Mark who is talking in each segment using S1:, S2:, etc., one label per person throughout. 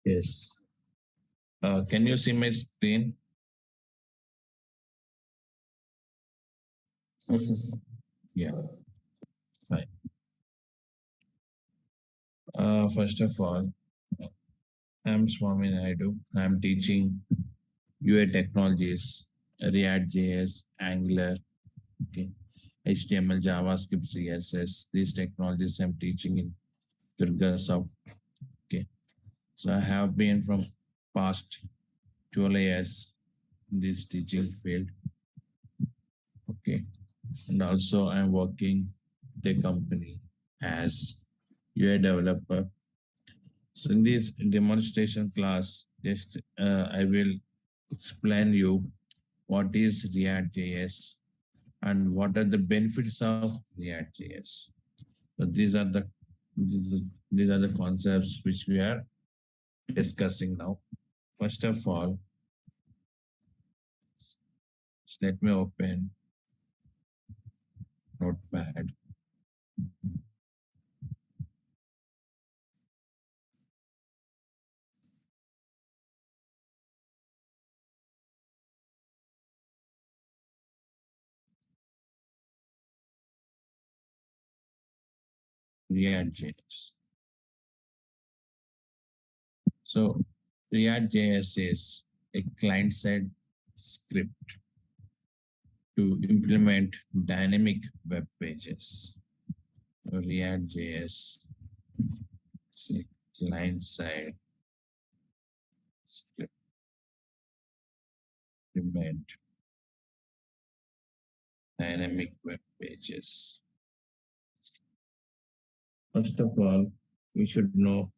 S1: Yes. Can you see my screen?
S2: Yes.
S1: Yeah, fine. First of all, I'm SWAMY NAIDU. I'm teaching UI technologies, React JS, Angular, okay, HTML, JavaScript, CSS. These technologies I'm teaching in Durga South. Okay. So I have been from past 12 years in this teaching field. Okay. And also I'm working the company as UI developer. So in this demonstration class, just I will explain you what is React JS and what are the benefits of React JS. So these are the concepts which we are discussing now. First of all, let me open Notepad. React JS. So React JS is a client-side script to implement dynamic web pages. So React JS is a client-side script to implement dynamic web pages. First of all, we should know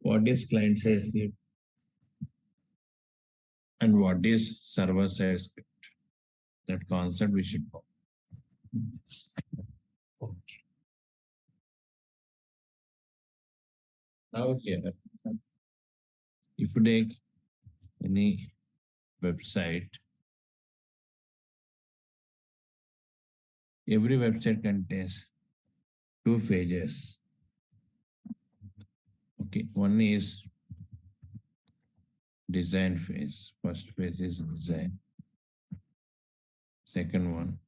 S1: what is client-side script and what is server-side script. That concept we should know. Now here, if you take any website, every website contains two phases. Okay, one is design phase. First phase is design. Second one,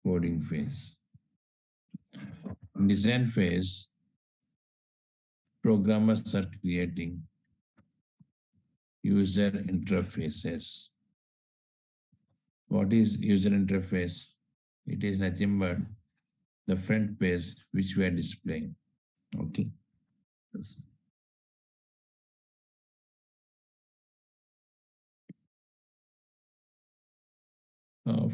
S1: coding phase. In design phase, programmers are creating user interfaces. What is user interface? It is nothing but the front page which we are displaying. Okay.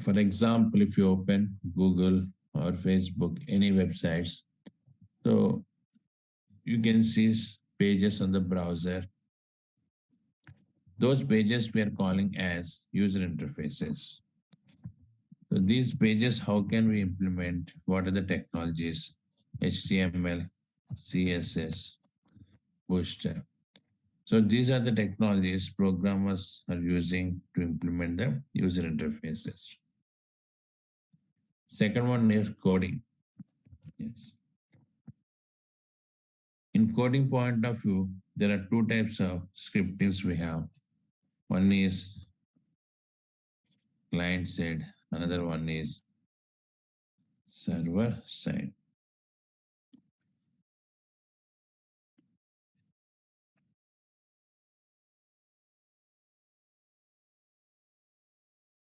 S1: For example, if you open Google or Facebook, any websites, so you can see pages on the browser. Those pages we are calling as user interfaces. So these pages, how can we implement? What are the technologies? HTML, CSS, Bootstrap. So these are the technologies programmers are using to implement the user interfaces. Second one is coding. Yes. In coding point of view, there are two types of scriptings we have. One is client side, another one is server side.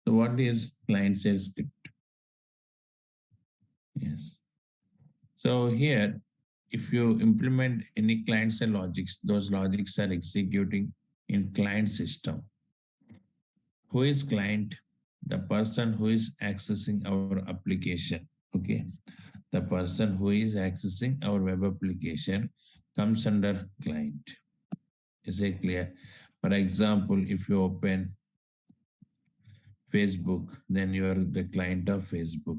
S1: So what is client side script? Yes. So here, if you implement any client side logics, those logics are executing in client system. Who is client? The person who is accessing our application. Okay. The person who is accessing our web application comes under client. Is it clear? For example, if you open Facebook, then you are the client of Facebook.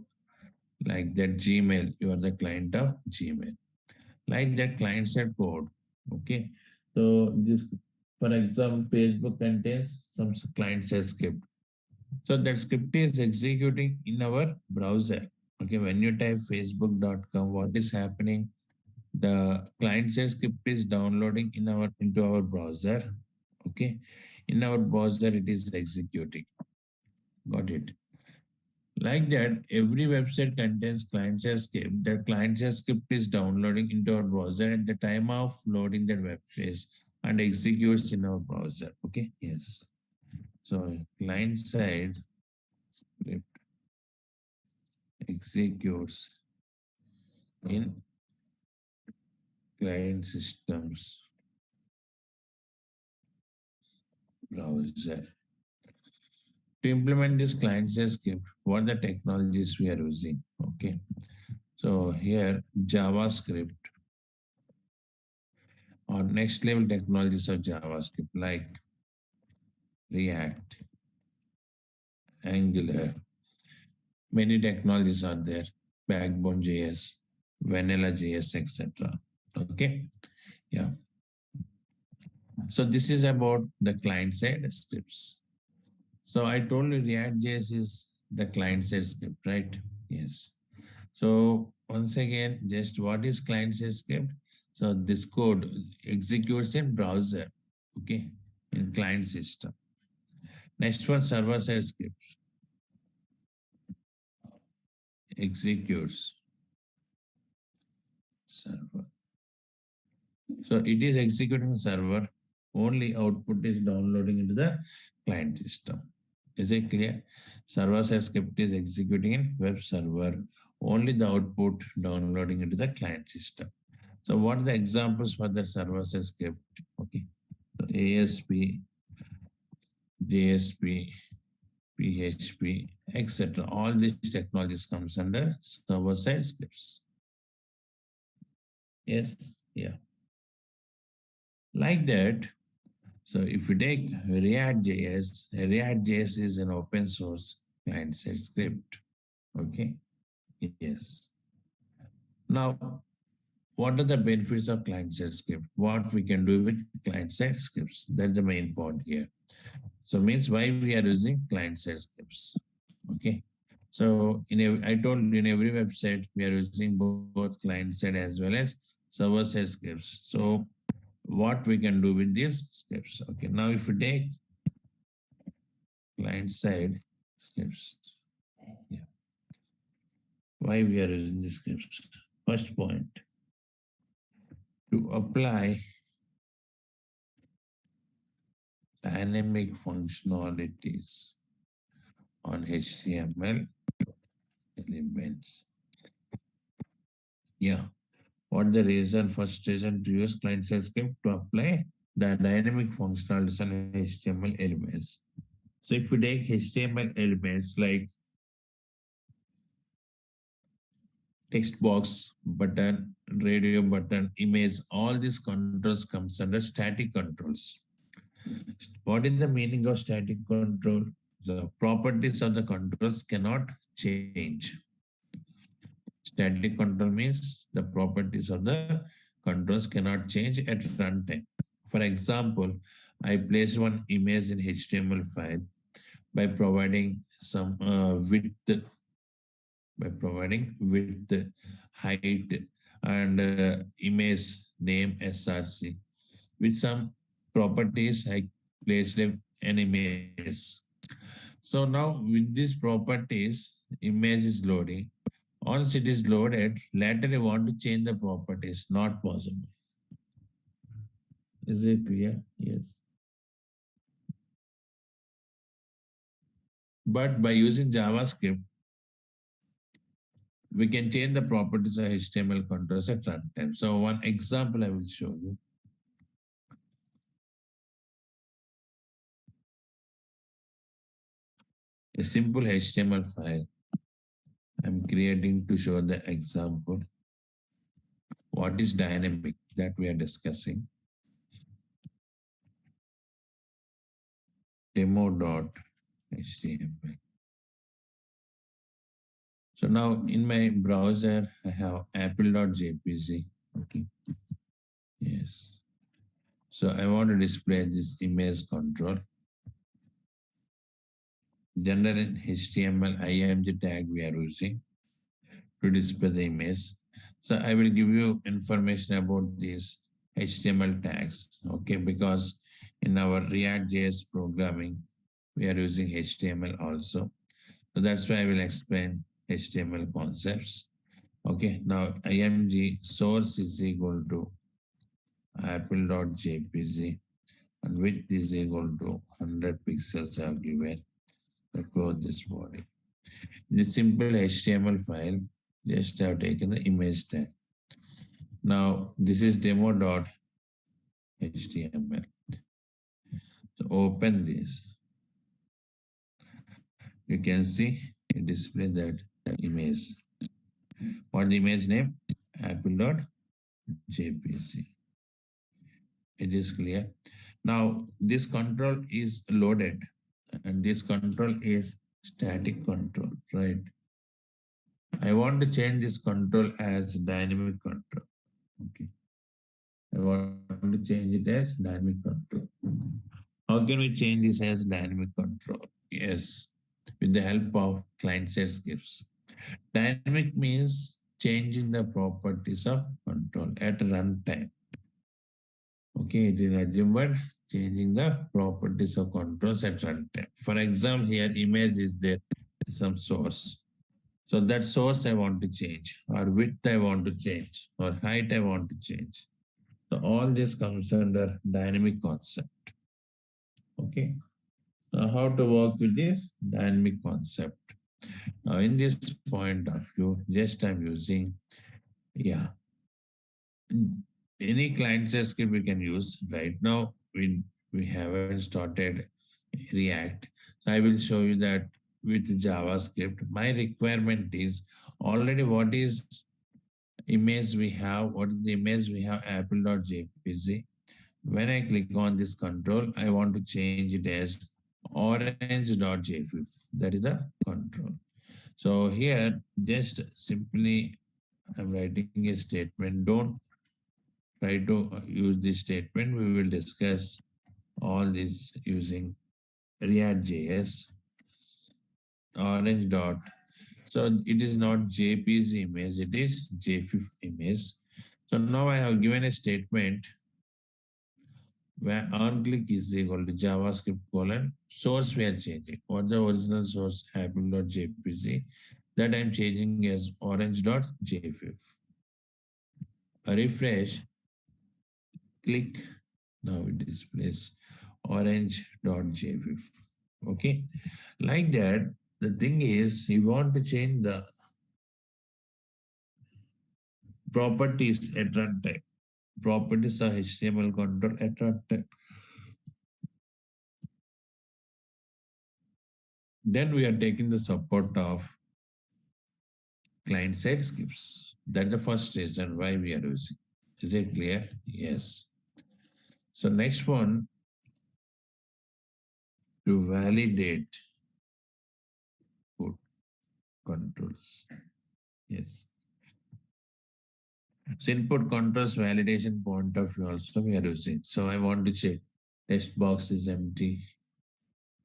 S1: Like that Gmail, you are the client of Gmail. Like that client side code. Okay. So this, for example, Facebook contains some client side script. So that script is executing in our browser. Okay. When you type facebook.com, what is happening? The client-side script is downloading into our browser. Okay, in our browser it is executing. Got it? Like that, every website contains client-side script. The client-side script is downloading into our browser at the time of loading that web page and executes in our browser. Okay, yes. So client-side script executes in client systems browser. To implement this client-side script, what the technologies we are using? Okay, so here JavaScript or next level technologies of JavaScript like React, Angular, many technologies are there, Backbone JS, Vanilla JS, etc. Okay, yeah. So this is about the client-side scripts. So I told you React JS is the client-side script, right? Yes. So once again, just what is client-side script? So this code executes in browser, okay, in client system. Next one, server-side script executes server. So it is executing server, only output is downloading into the client system. Is it clear? Server-side script is executing in web server, only the output downloading into the client system. So what are the examples for the server-side script? Okay, so ASP, JSP, PHP, etc. All these technologies comes under server-side scripts. Yes, yeah. Like that, so if you take React.js is an open source client-side script. Okay, yes. Now, what are the benefits of client-side script? What we can do with client-side scripts? That's the main point here. So means why we are using client-side scripts. Okay. So I told you in every website we are using both client-side as well as server-side scripts. So what we can do with these scripts? Okay. Now if you take client-side scripts, yeah, why we are using the scripts? First point, to apply dynamic functionalities on HTML elements. Yeah. What the reason? First reason to use client-side script to apply the dynamic functionalities on HTML elements. So if we take HTML elements like text box, button, radio button, image, all these controls comes under static controls. What is the meaning of static control? The properties of the controls cannot change. Static control means the properties of the controls cannot change at runtime. For example, I place one image in HTML file by providing some width, height, and image name SRC. With some properties, I placed an image. So now with these properties, image is loading. Once it is loaded, later you want to change the properties, not possible. Is it clear? Yes. But by using JavaScript, we can change the properties of HTML controls at runtime. So one example I will show you. A simple HTML file I'm creating to show the example. What is dynamic that we are discussing? Demo.html. So now in my browser, I have apple.jpg. Okay. Yes. So I want to display this image control. General HTML IMG tag we are using to display the image. So I will give you information about these HTML tags, okay, because in our React.js programming, we are using HTML also. So that's why I will explain HTML concepts. Okay, now img source is equal to apple.jpg and width is equal to 100 pixels I have given. So close this body. In this simple HTML file, just have taken the image tag. Now this is demo.html. So open this. You can see it displays that image. What the image name? Apple.jpg. It is clear. Now this control is loaded and this control is static control, right? I want to change this control as dynamic control. Okay. I want to change it as dynamic control. How can we change this as dynamic control? Yes, with the help of client-side scripts. Dynamic means changing the properties of control at runtime. Okay, it is nothing but changing the properties of controls at runtime. For example, here image is there, some source. So that source I want to change, or width I want to change, or height I want to change. So all this comes under dynamic concept. Okay. Now how to work with this dynamic concept? Now in this point of view, just I'm using, yeah, any client-side script we can use. Right now, we haven't started React. So I will show you that with JavaScript. My requirement is already what is image we have, what is the image we have, apple.jpg. When I click on this control, I want to change it as orange.jpg. That is the control. So here, just simply I'm writing a statement. Don't try to use this statement. We will discuss all this using React.js. Orange dot. So it is not JPG image, it is JFIF image. So now I have given a statement where on click is equal to JavaScript colon source we are changing. What the original source apple.jpg that I'm changing as orange.jfif. A refresh, click, now it displays orange.jfif. Okay, like that. The thing is, you want to change the properties at runtime. Properties are HTML control at runtime. Then we are taking the support of client-side scripts. That's the first reason why we are using. Is it clear? Yes. So next one, to validate input controls. Yes. So input controls validation point of view also we are using. So I want to check text box is empty.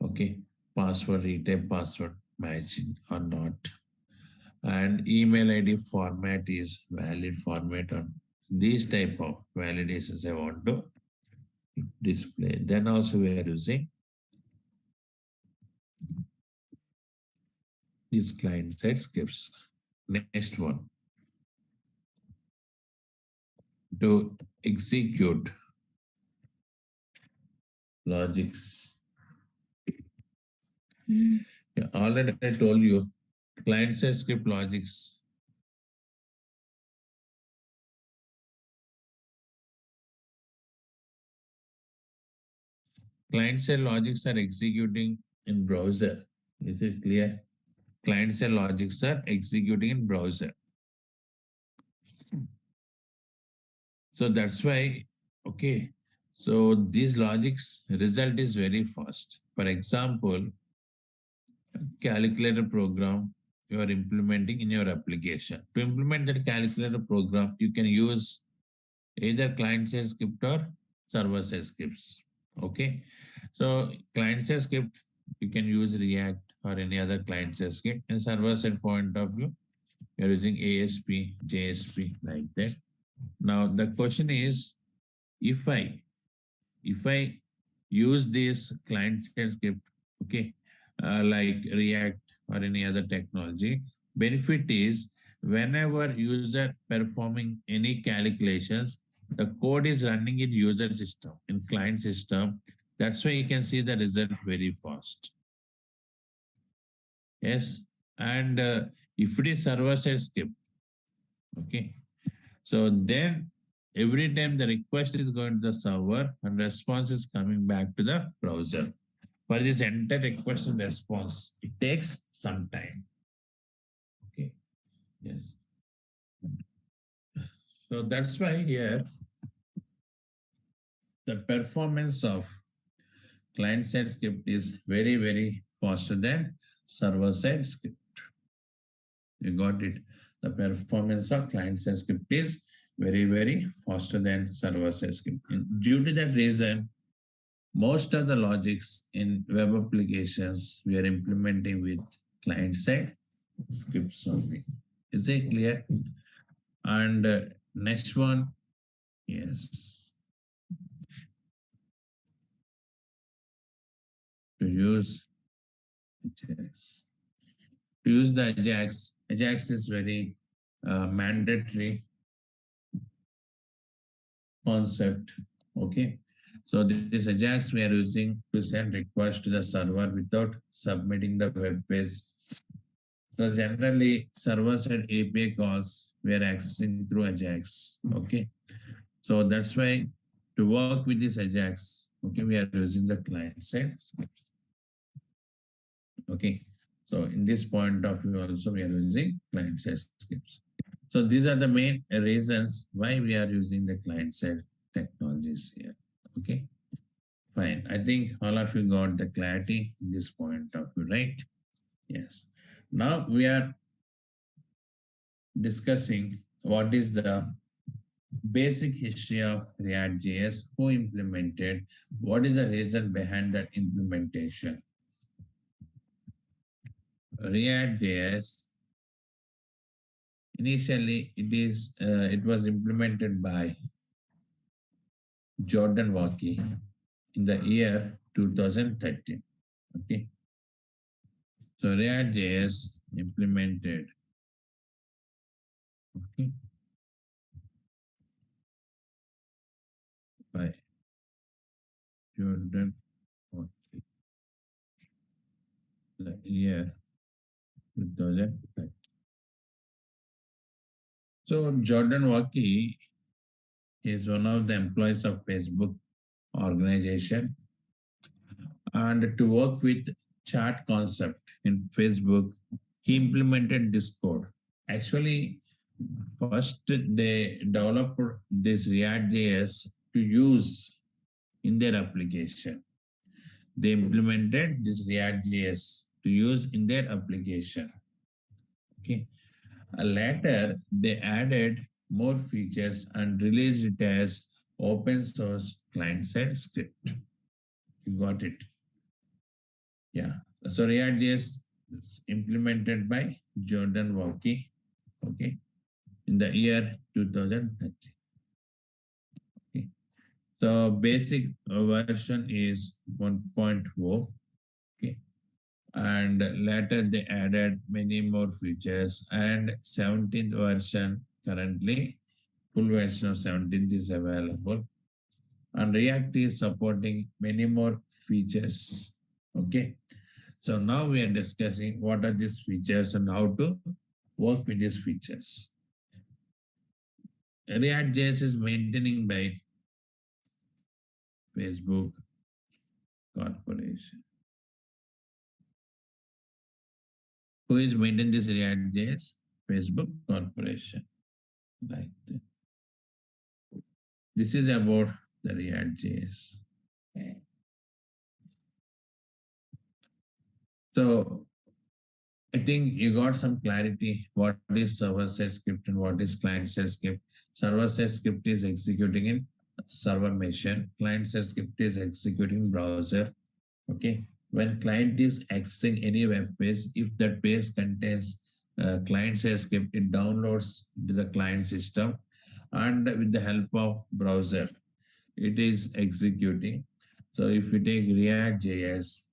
S1: Okay. Password, retype password matching or not. And email ID format is valid format or these type of validations I want to display. Then also we are using these client-side scripts. Next one, to execute logics. Yeah, already I told you, client-side script logics. Client-side logics are executing in browser. Is it clear? Client-side logics are executing in browser. So that's why, okay. So these logics result is very fast. For example, calculator program you are implementing in your application. To implement that calculator program, you can use either client-side script or server-side scripts. Okay. So client-side script, you can use React or any other client-side script. In server-side point of view, We are using ASP, JSP like that. Now the question is, if I use this client side script, okay, like React or any other technology, benefit is whenever user performing any calculations, the code is running in user system, in client system. That's why you can see the result very fast. Yes, and if it is server side script, okay, so then every time the request is going to the server and response is coming back to the browser. For this entire request and response, it takes some time. Okay. Yes. So that's why here the performance of client side script is very, very faster than server side script. You got it. The performance of client side script is very, very faster than server side script. And due to that reason, most of the logics in web applications we are implementing with client side scripts only. Is it clear? And next one, yes, to use Ajax. To use the Ajax, Ajax is very mandatory concept. Okay. So this Ajax we are using to send request to the server without submitting the web page. So generally server-side API calls we are accessing through Ajax. Okay. So that's why to work with this Ajax, okay, we are using the client side. Okay. So in this point of view also we are using client side scripts. So these are the main reasons why we are using the client side technologies here. Okay. Fine. I think all of you got the clarity in this point of view, right? Yes. Now we are discussing what is the basic history of React.js, who implemented, what is the reason behind that implementation. React.js, initially it was implemented by Jordan Walkie in the year 2013. Okay. So React.js implemented, okay, by Jordan Walkie, the year 2013. So Jordan Walkie is one of the employees of Facebook organization, and to work with chat concept in Facebook, he implemented Discord. Actually, first they developed this React.js to use in their application. They implemented this React.js to use in their application. Okay. Later, they added more features and released it as open source client-side script. You got it? Yeah. So React.js is implemented by Jordan Walkie, okay, in the year 2013. Okay. So basic version is 1.0. Okay. And later they added many more features, and 17th version currently, full version of 17th is available, and React is supporting many more features. Okay. So now we are discussing what are these features and how to work with these features. React.js is maintaining by Facebook Corporation. Who is maintaining this React.js? Facebook Corporation. Like that. This is about the React.js. So I think you got some clarity what is server-side script and what is client-side script. Server-side script is executing in server machine. Client-side script is executing browser. Okay. When client is accessing any web page, if that page contains client side script. It downloads to the client system, and with the help of browser, it is executing. So if you take React.js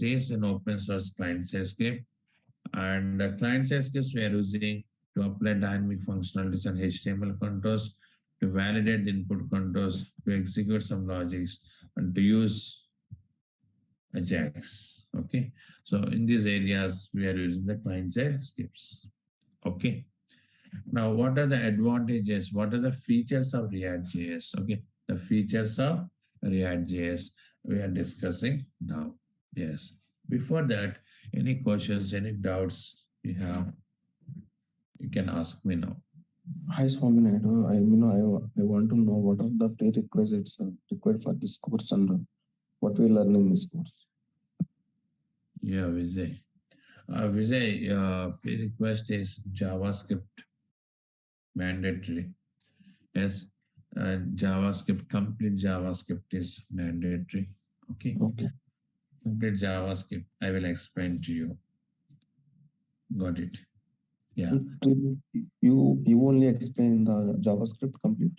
S1: is an open source client side script, and the client side scripts we are using to apply dynamic functionalities and HTML controls, to validate the input controls, to execute some logics, and to use Ajax. Okay. So in these areas, we are using the client side scripts. Okay. Now, what are the advantages? What are the features of React.js? Okay. The features of React.js we are discussing now. Yes. Before that, any questions, any doubts you have, you can ask me now.
S2: Hi, Swami Naidu. I want to know what are the prerequisites required for this course and what we learn in this course.
S1: Yeah, Vijay. Vijay, prerequisite is JavaScript mandatory. Yes, JavaScript, complete JavaScript is mandatory. Okay.
S2: Okay.
S1: Complete JavaScript. I will explain to you. Got it. Yeah.
S2: You only explain the JavaScript complete?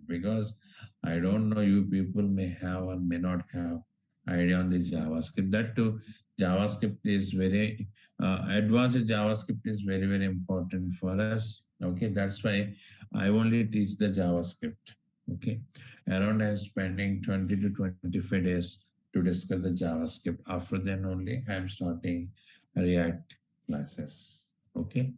S1: Because I don't know, you people may have or may not have idea on this JavaScript. That too, JavaScript is very advanced. JavaScript is very, very important for us. Okay, that's why I only teach the JavaScript. Okay, around I'm spending 20 to 25 days to discuss the JavaScript. After then only I'm starting React classes. Okay.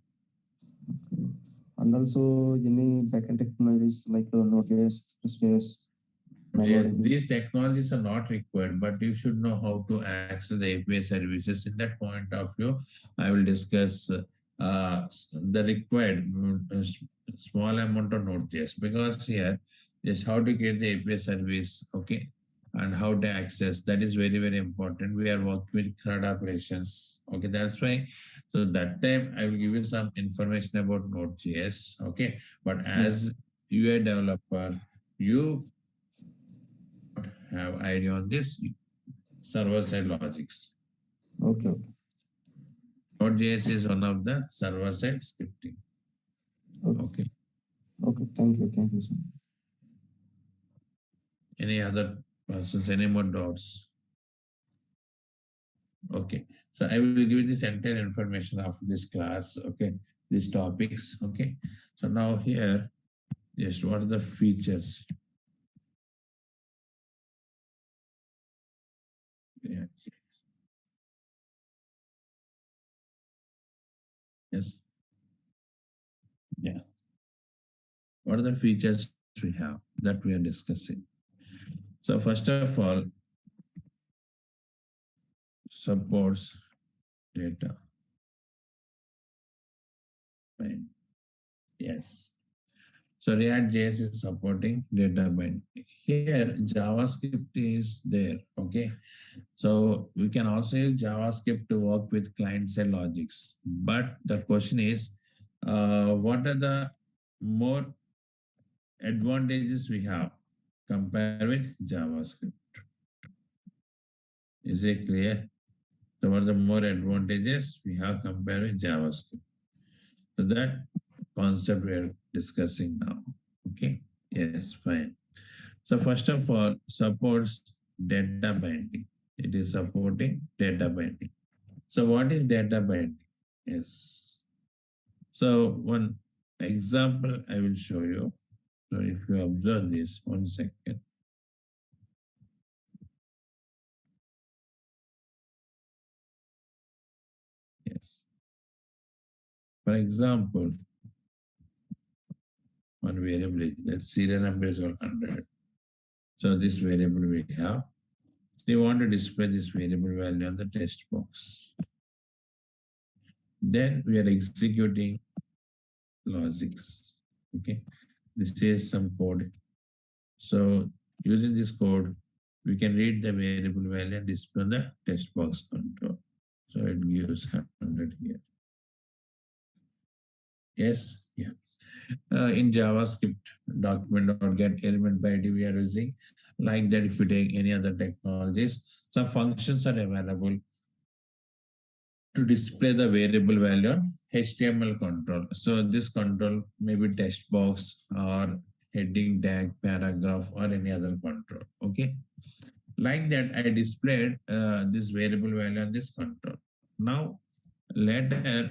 S2: And also any backend technologies like Node.js, Express.js.
S1: Yes, these technologies are not required, but you should know how to access the API services. In that point of view, I will discuss the required small amount of Node.js, because here is how to get the API service, okay, and how to access. That is very, very important. We are working with CRUD operations, okay. That's why. So that time I will give you some information about Node.js, okay. But as UI developer, you have idea on this server-side logics.
S2: Okay.
S1: Node.js is one of the server-side scripting. Okay.
S2: Okay. Thank you. Thank you, sir.
S1: Any other persons? Any more doubts? Okay. So I will give you this entire information of this class. Okay. These topics. Okay. So now here, just what are the features? Yeah. Yes. Yeah. What are the features we have that we are discussing? So first of all, supports data. Fine. Yes. So React.js is supporting data binding. Here, JavaScript is there. Okay. So we can also use JavaScript to work with client-side logics. But the question is, what are the more advantages we have compared with JavaScript? Is it clear? So what are the more advantages we have compared with JavaScript? So that concept we are discussing now. Okay. Yes, fine. So first of all, supports data binding. It is supporting data binding. So what is data binding? Yes. So one example I will show you. So if you observe this, 1 second. Yes. For example, one variable, that serial number is 100. So this variable we have. They want to display this variable value on the text box. Then we are executing logics. Okay. This is some code. So using this code, we can read the variable value and display on the text box control. So it gives 100 here. Yes, yeah. In JavaScript, document.get element by ID we are using. Like that, if you take any other technologies, some functions are available to display the variable value on HTML control. So this control may be text box or heading tag, paragraph, or any other control. Okay. Like that, I displayed this variable value on this control. Now, later,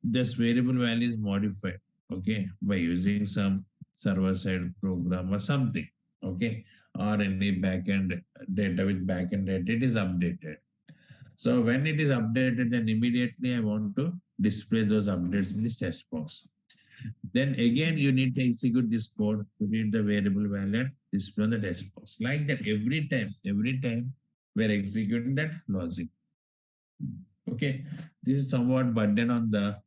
S1: this variable value is modified, okay, by using some server-side program or something, okay, or any backend data with backend data, it is updated. So when it is updated, then immediately I want to display those updates in this text box. Then again, you need to execute this code to read the variable value and display on the text box. Like that, every time we're executing that logic. Okay, this is somewhat burden on the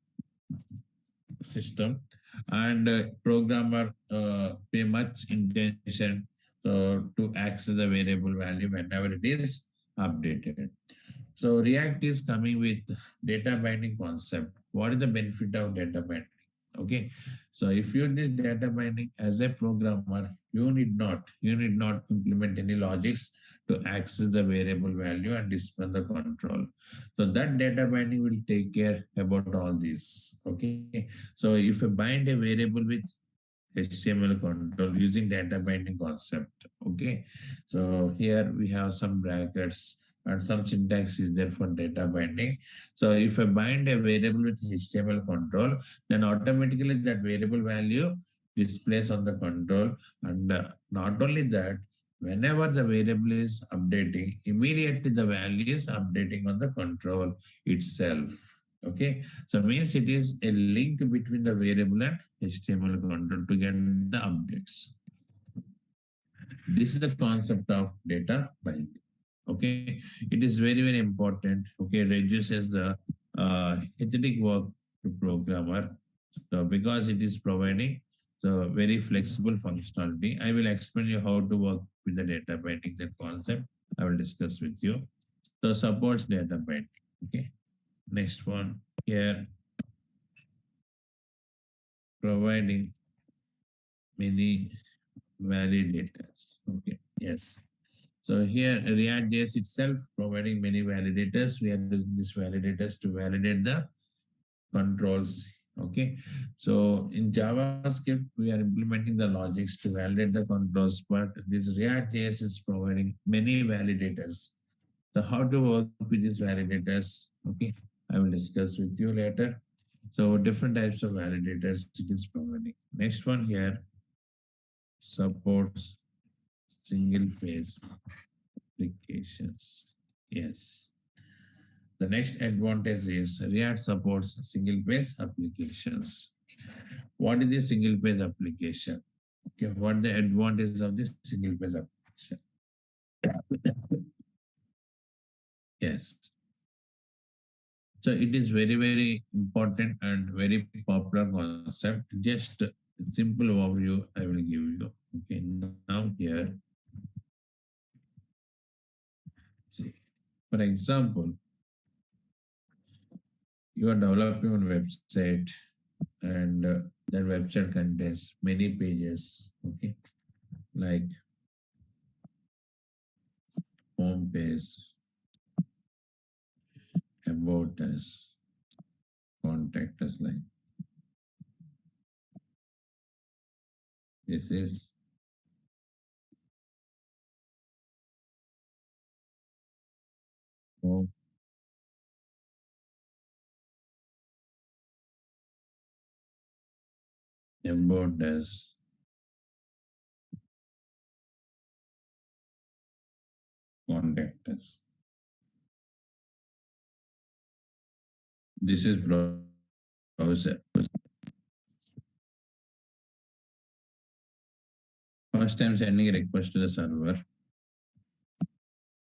S1: system, and programmer pay much intention to access the variable value whenever it is updated. So React is coming with data binding concept. What is the benefit of data binding? Okay, so if you use this data binding as a programmer, you need not implement any logics to access the variable value and display the control. So that data binding will take care about all this. Okay, so if you bind a variable with HTML control using data binding concept. Okay, so here we have some brackets and some syntax is there for data binding. So if I bind a variable with HTML control, then automatically that variable value displays on the control. And not only that, whenever the variable is updating, immediately the value is updating on the control itself. Okay, so means it is a link between the variable and HTML control to get the updates. This is the concept of data binding. Okay, it is very important. Okay, reduces the hectic work to programmer. So because it is providing so very flexible functionality, I will explain you how to work with the data binding. That concept I will discuss with you. So supports data binding. Okay, next one here, providing many validators. Okay, yes. So here React.js itself providing many validators. We are using these validators to validate the controls. Okay, so in JavaScript we are implementing the logics to validate the controls, but this React.js is providing many validators. So how to work with these validators? Okay, I will discuss with you later. So different types of validators it is providing. Next one here, supports single page applications. Yes. The next advantage is React supports single page applications. What is the single page application? Okay, what the advantage of this single page application? Yes. So it is very important and very popular concept. Just a simple overview I will give you. Okay, now here, see, for example, you are developing a website and that website contains many pages, okay, like home page, about us, contact us, like this is home, about us, contact us. This is browser. First time sending a request to the server,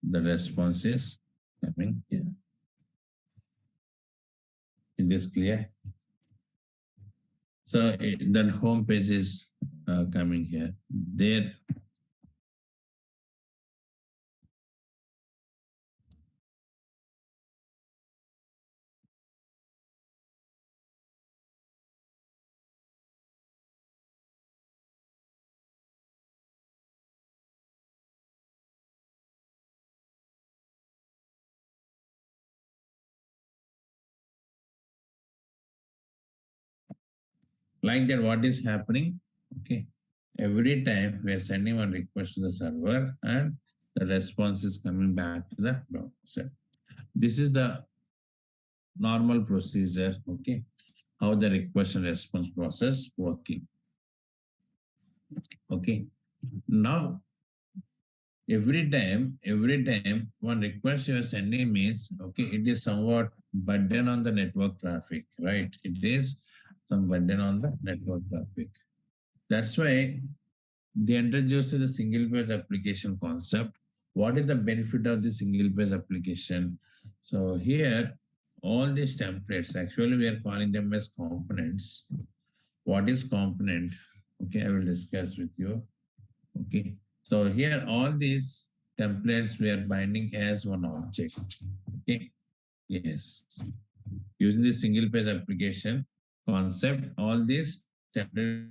S1: the response is coming here. It is clear. So that home page is coming here. There, Like that, what is happening? Okay. Every time we are sending one request to the server and the response is coming back to the browser. This is the normal procedure. Okay. How the request and response process working. Okay. Now, every time one request you are sending means, okay, it is somewhat burden on the network traffic, right? It is some burden on the network traffic. That's why they introduced the single page application concept. What is the benefit of the single page application? So here, all these templates, actually we are calling them as components. What is component? Okay, I will discuss with you. Okay, so here all these templates we are binding as one object. Okay, yes. Using the single page application concept, all these templates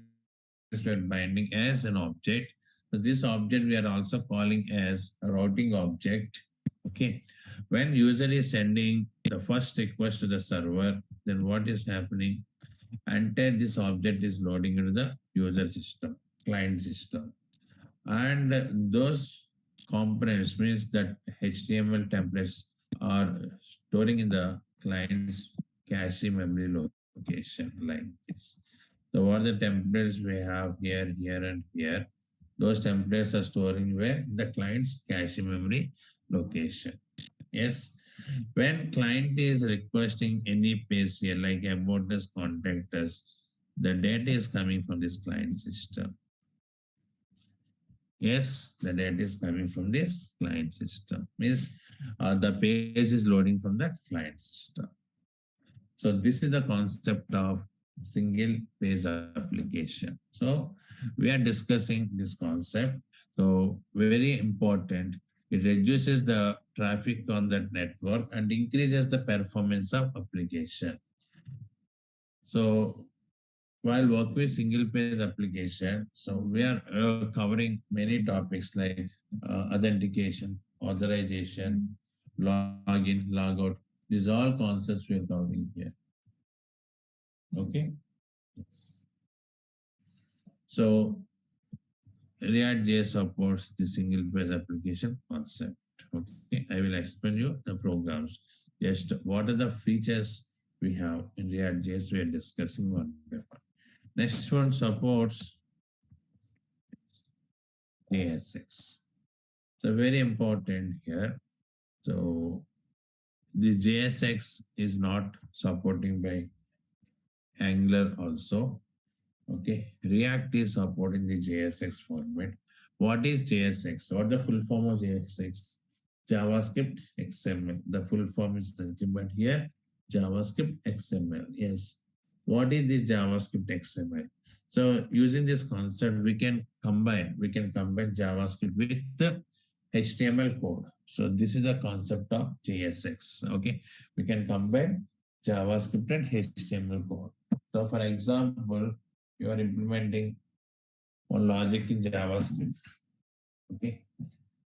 S1: we are binding as an object. So this object we are also calling as a routing object. Okay. When user is sending the first request to the server, then what is happening? Entire this object is loading into the user system, client system. And those components means that HTML templates are storing in the client's cache memory location like this. So what the templates we have here, here, and here, those templates are storing where the client's cache memory location. Yes. When client is requesting any page here, like about this contact us, the data is coming from this client system. Yes, the data is coming from this client system. Means the page is loading from the client system. So this is the concept of single page application. So we are discussing this concept. So very important. It reduces the traffic on that network and increases the performance of application. So while work with single page application, so we are covering many topics like authentication, authorization, login, logout. These all concepts we are covering here. Okay. Yes. So React.js supports the single page application concept. Okay. I will explain you the programs. Just what are the features we have in React.js we are discussing one by one. Next one supports JSX. So very important here. So the JSX is not supporting by Angular also. Okay, React is supporting the JSX format. What is JSX? What the full form of JSX? JavaScript XML. The full form is nothing but here JavaScript XML. Yes. What is the JavaScript XML? So using this concept, we can combine JavaScript with the HTML code. So this is the concept of JSX. Okay, we can combine JavaScript and HTML code. So for example, you are implementing one logic in JavaScript. Okay.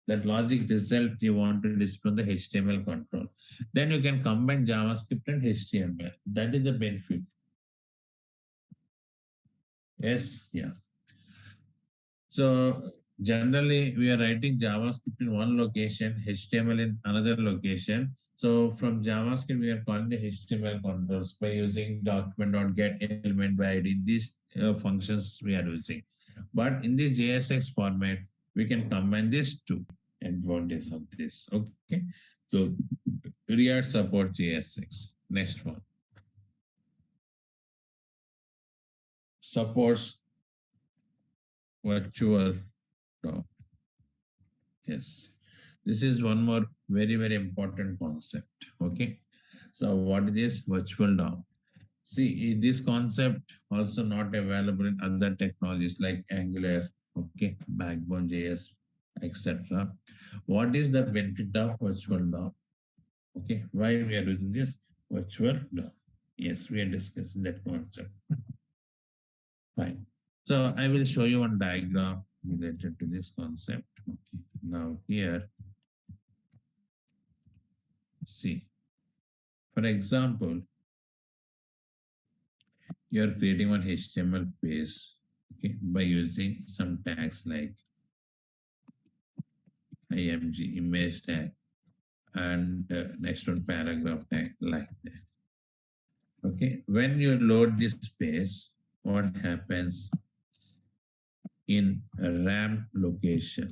S1: That logic result you want to display on the HTML control. Then you can combine JavaScript and HTML. That is the benefit. Yes, yeah. So generally we are writing JavaScript in one location, HTML in another location. So from JavaScript, we are calling the HTML controls by using document.get element by ID. These functions we are using. But in this JSX format, we can combine these two advantages of this. Okay. So React support JSX. Next one. Supports virtual DOM. Yes. This is one more very, very important concept. Okay. So what is this virtual DOM? See, this concept also not available in other technologies like Angular, okay, Backbone JS, etc. What is the benefit of virtual DOM? Okay, why we are using this virtual DOM? Yes, we are discussing that concept. Fine. So I will show you one diagram related to this concept. Okay. Now here, see, for example, you're creating one HTML page, okay, by using some tags like img image tag and next one paragraph tag like that. Okay, when you load this page, what happens in a RAM location?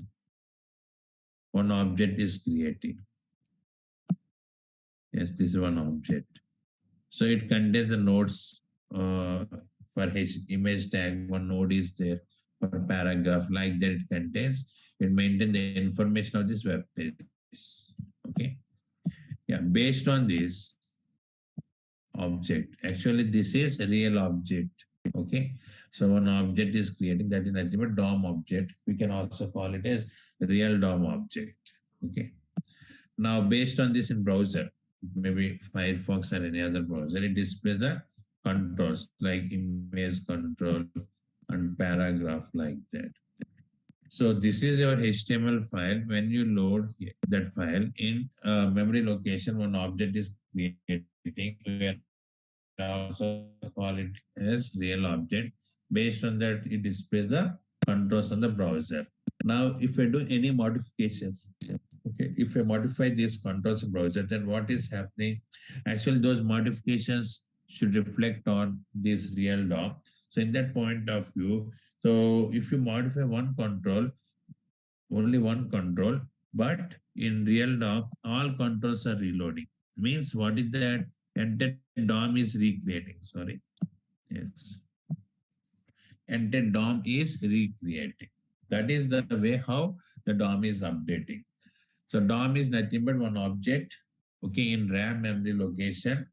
S1: One object is creating. Yes, this is one object. So it contains the nodes for image tag. One node is there for paragraph like that. It contains. It maintains the information of this web page. Okay. Yeah. Based on this object, actually this is a real object. Okay. So one object is creating, that is nothing but DOM object. We can also call it as real DOM object. Okay. Now, based on this in browser, maybe Firefox or any other browser, it displays the controls like image control and paragraph like that. So this is your HTML file. When you load that file in memory location, one object is creating. We are also call it as real object. Based on that, it displays the controls on the browser. Now, if I do any modifications, okay, if I modify these controls in browser, then what is happening? Actually, those modifications should reflect on this real DOM. So in that point of view, so if you modify one control, only one control, but in real DOM, all controls are reloading. Means what is that? Entire DOM is recreating. Sorry. Yes. Entire DOM is recreating. That is the way how the DOM is updating. So DOM is nothing but one object, okay, in RAM memory location,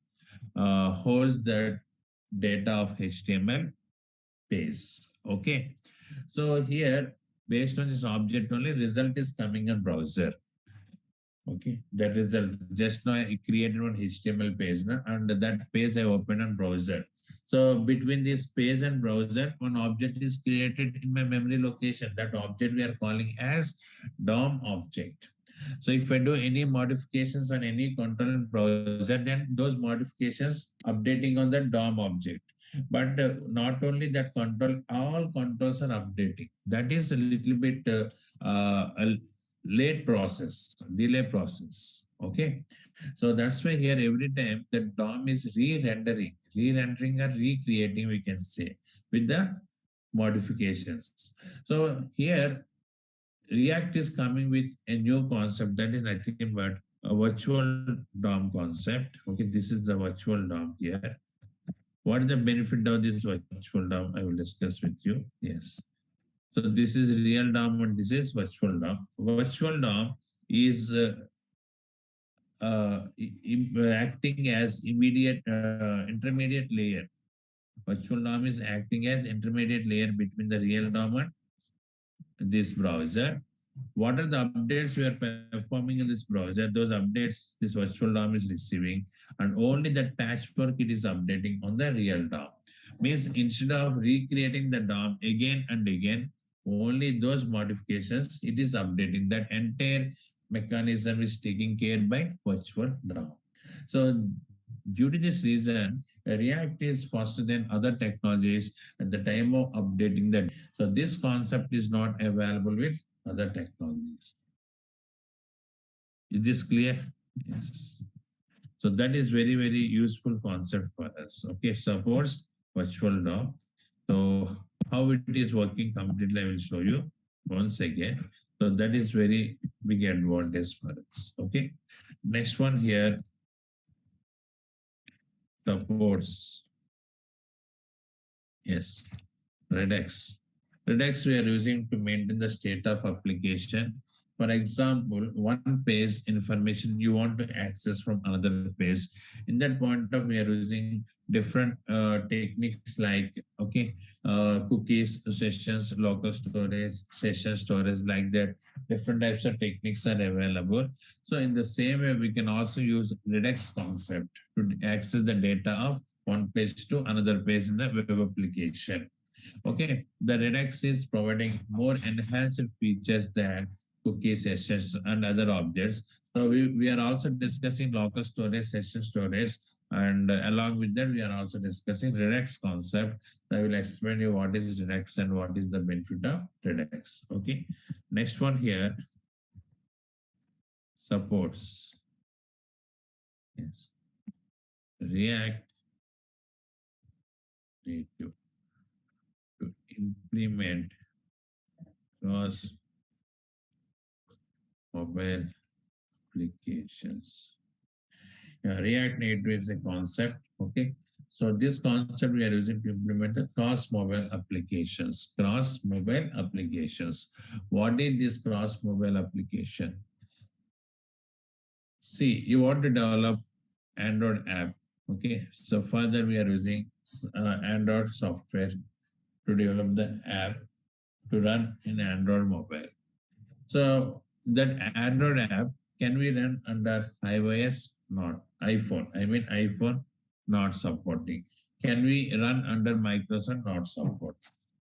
S1: holds the data of HTML page. Okay. So here, based on this object only, result is coming in browser. Okay, that result just now I created one HTML page and that page I opened on browser. So between this page and browser, one object is created in my memory location. That object we are calling as DOM object. So if I do any modifications on any control in browser, then those modifications updating on the DOM object. But not only that control, all controls are updating. That is a little bit a late process, delay process. Okay. So that's why here every time the DOM is re-rendering or recreating, we can say, with the modifications. So here React is coming with a new concept that is nothing but a virtual DOM concept. Okay, this is the virtual DOM here. What is the benefit of this virtual DOM? I will discuss with you. Yes. So this is real DOM and this is virtual DOM. Virtual DOM is acting as intermediate layer. Virtual DOM is acting as intermediate layer between the real DOM and this browser. What are the updates we are performing in this browser? Those updates this virtual DOM is receiving, and only the patchwork it is updating on the real DOM. Means instead of recreating the DOM again and again, only those modifications it is updating. That entire mechanism is taken care by virtual DOM. So due to this reason, React is faster than other technologies at the time of updating that. So this concept is not available with other technologies. Is this clear? Yes. So that is very, very useful concept for us. Okay, suppose virtual DOM. So how it is working completely, I will show you once again. So that is very big advantage for us. Okay. Next one here, supports. Yes, Redux. Redux we are using to maintain the state of application. For example, one page information you want to access from another page. In that point of we are using different techniques like cookies, sessions, local storage, session storage like that. Different types of techniques are available. So in the same way, we can also use Redux concept to access the data of one page to another page in the web application. Okay, the Redux is providing more enhanced features than cookie sessions and other objects. So we are also discussing local storage, session storage. And along with that, we are also discussing Redux concept. I will explain you what is Redux and what is the benefit of Redux. Okay. Next one here, supports. Yes. React Native to implement cross mobile applications. Yeah, React Native is a concept. Okay. So this concept we are using to implement the cross mobile applications. Cross mobile applications. What is this cross mobile application? See, you want to develop Android app. Okay. So further we are using Android software to develop the app to run in Android mobile. So that Android app can we run under iOS? Not iPhone. I mean iPhone not supporting. Can we run under Microsoft? Not support.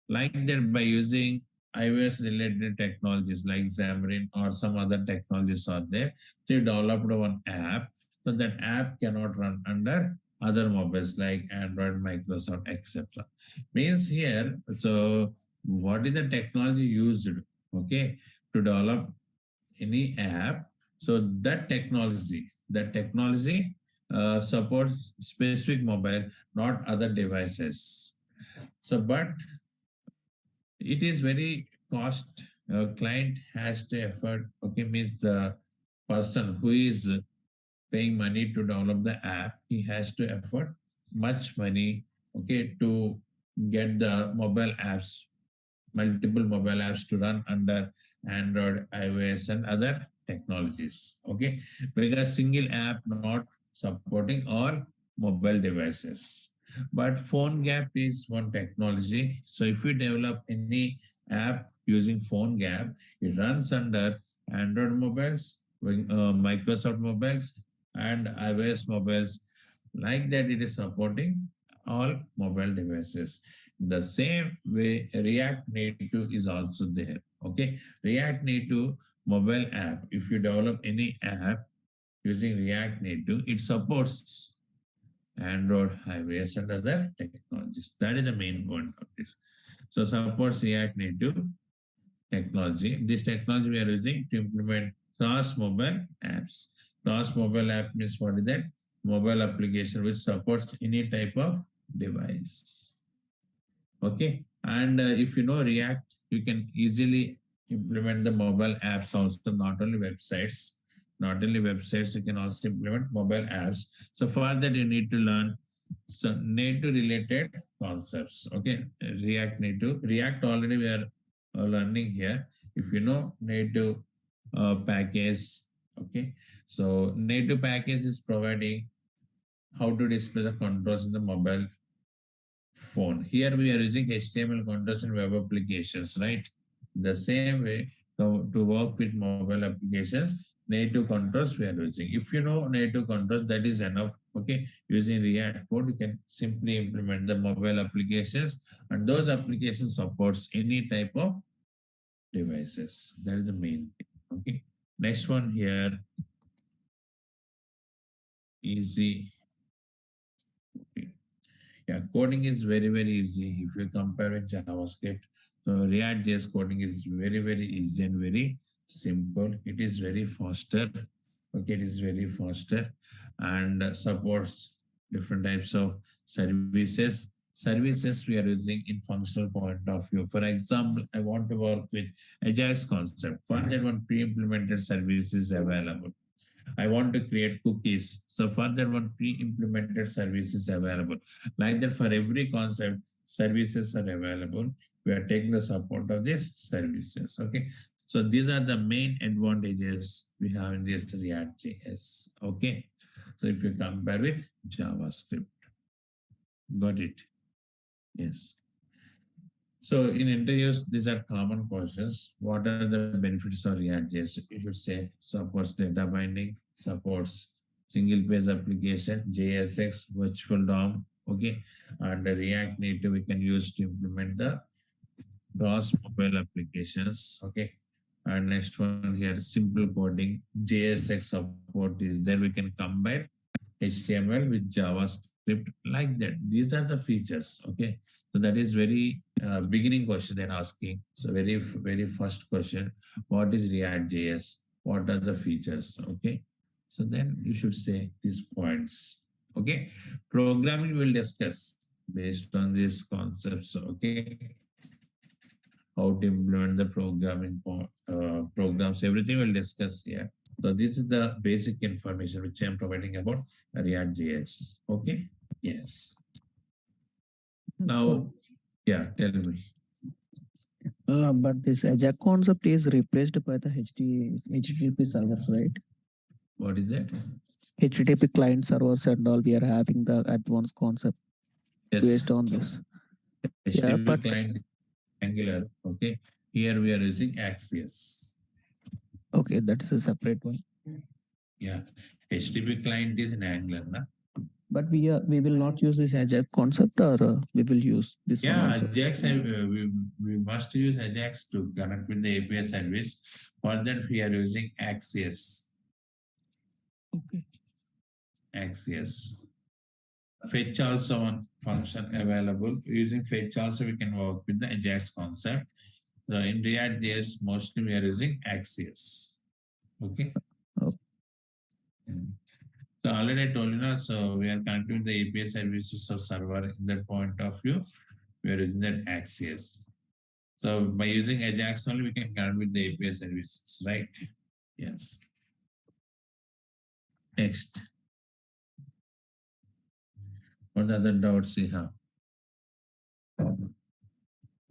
S1: Like that by using iOS related technologies like Xamarin or some other technologies are there. So you developed one app. So that app cannot run under other mobiles like Android, Microsoft, etc. Means here, so what is the technology used? Okay, to develop any app. So that technology supports specific mobile, not other devices. So, but it is very cost. Client has to effort. Okay, means the person who is paying money to download the app, he has to effort much money. Okay, to get the mobile apps, multiple mobile apps to run under Android, iOS, and other technologies. Okay, because single app not supporting all mobile devices. But phone gap is one technology. So if you develop any app using phone gap, it runs under Android mobiles, Microsoft mobiles, and iOS mobiles. Like that, it is supporting all mobile devices. The same way, React Native is also there. Okay, React Native mobile app. If you develop any app using React Native, it supports Android, iOS, and other technologies. That is the main point of this. So supports React Native technology. This technology we are using to implement cross mobile apps. Cross mobile app means what is that? Mobile application which supports any type of device. Okay. And if you know React, you can easily implement the mobile apps also, not only websites. Not only websites, you can also implement mobile apps. So for that, you need to learn some native related concepts. Okay. React native. React already we are learning here. If you know native package, okay. So native package is providing how to display the controls in the mobile phone. Here we are using HTML controls in web applications, right? The same way to work with mobile applications, native controls we are using. If you know native controls, that is enough. Okay, using React code, you can simply implement the mobile applications, and those applications supports any type of devices. That is the main thing. Okay. Next one here, easy. Okay. Yeah, coding is very, very easy if you compare with JavaScript. So React.js coding is very, very easy and very simple. It is very faster. Okay, it is very faster and supports different types of services. Services we are using in functional point of view. For example, I want to work with Agile's concept. For that one pre-implemented service is available. I want to create cookies. So for that one pre-implemented service is available. Like that for every concept, services are available. We are taking the support of these services. Okay. So these are the main advantages we have in this React JS. Okay. So if you compare with JavaScript, got it? Yes. So in interviews, these are common questions. What are the benefits of React.js? You should say supports data binding, supports single page application, JSX, virtual DOM, okay, and the React Native we can use to implement the cross mobile applications, okay. And next one here, simple coding, JSX support is there. We can combine HTML with JavaScript like that. These are the features. Okay. So that is very beginning question they're asking. So very first question, what is React JS? What are the features? Okay. So then you should say these points. Okay. Programming will discuss based on these concepts. Okay. How to implement the programs, everything we'll discuss here. So this is the basic information which I'm providing about React JS. Okay. Yes. Now,
S3: So,
S1: yeah, tell me.
S3: but this Ajax concept is replaced by the HTTP servers, right?
S1: What is that?
S3: HTTP client servers and all. We are having the advanced concept based
S1: Yes.
S3: on this. Yeah,
S1: HTTP
S3: but
S1: client Angular. Okay. Here we are using Axios.
S3: okay, that is a separate one.
S1: Yeah. HTTP client is in Angular. Na?
S3: But we will not use this Ajax concept, or we will use this one
S1: Yeah,
S3: also.
S1: Ajax, we must use Ajax to connect with the API service. For that, we are using Axios.
S3: Okay.
S1: Axios. Fetch also one function available. Using fetch also, we can work with the Ajax concept. So in React JS, mostly we are using Axios. Okay.
S3: Okay.
S1: So already I told you now, so we are connecting the API services of server in that point of view. We are using that Axios. So by using Ajax only, we can connect with the API services, right? Yes. Next. What other doubts you have?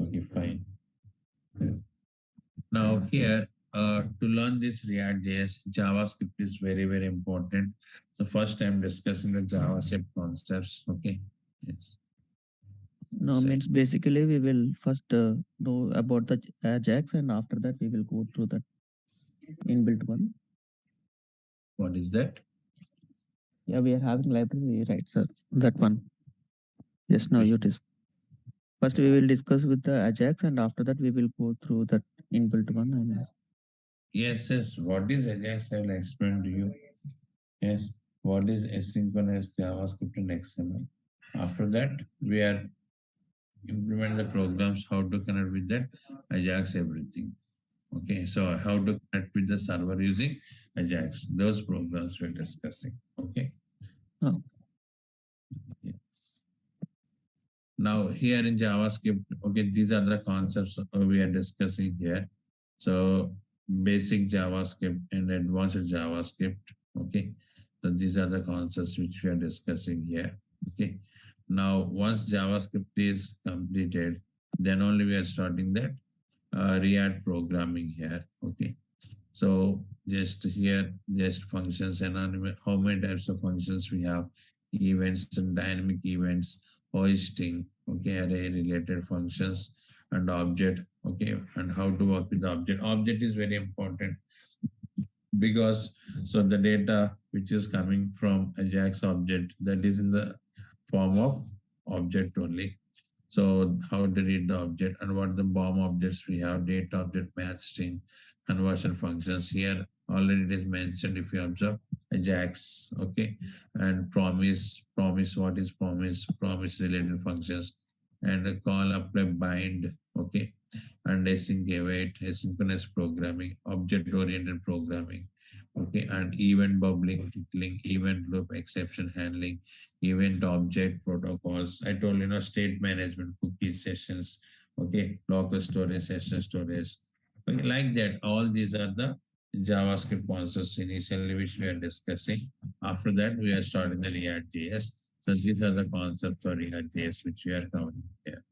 S1: Okay, fine. Now here, to learn this React JS, JavaScript is very important. So first I'm discussing the JavaScript concepts. Okay. Yes.
S3: No, means basically we will first know about the Ajax, and after that we will go through the inbuilt one.
S1: What is that?
S3: Yeah, we are having library, right, sir? That one. Just now
S1: Which,
S3: you discuss. First we will discuss with the Ajax, and after that we will go through that inbuilt one. And
S1: yes. What is Ajax? I will explain to you. Yes. What is asynchronous JavaScript and XML? After that, we are implement the programs, how to connect with that Ajax, everything. Okay, so how to connect with the server using Ajax, those programs we're discussing. Okay.
S3: oh,
S1: Yeah. Now here in JavaScript, okay, these are the concepts we are discussing here. So basic JavaScript and advanced JavaScript. Okay, so these are the concepts which we are discussing here. Okay, now once JavaScript is completed, then only we are starting that React programming here. Okay, so just here, just functions and how many types of functions we have, events and dynamic events, hoisting, okay, array related functions and object, okay, and how to work with the object. Object is very important because so the data which is coming from Ajax object, that is in the form of object only. So how to read the object and what the BOM objects we have, data object, match string, conversion functions. Here already it is mentioned if you observe Ajax, okay, and promise, what is promise related functions, and a call, apply, bind, okay, and async await, asynchronous programming, object oriented programming, okay, and event bubbling, tickling, event loop, exception handling, event object protocols. I told state management, cookie sessions, okay, local storage, session storage, okay, like that. All these are the JavaScript concepts initially which we are discussing. After that, we are starting the React JS. So these are the concepts for React JS which we are covering here.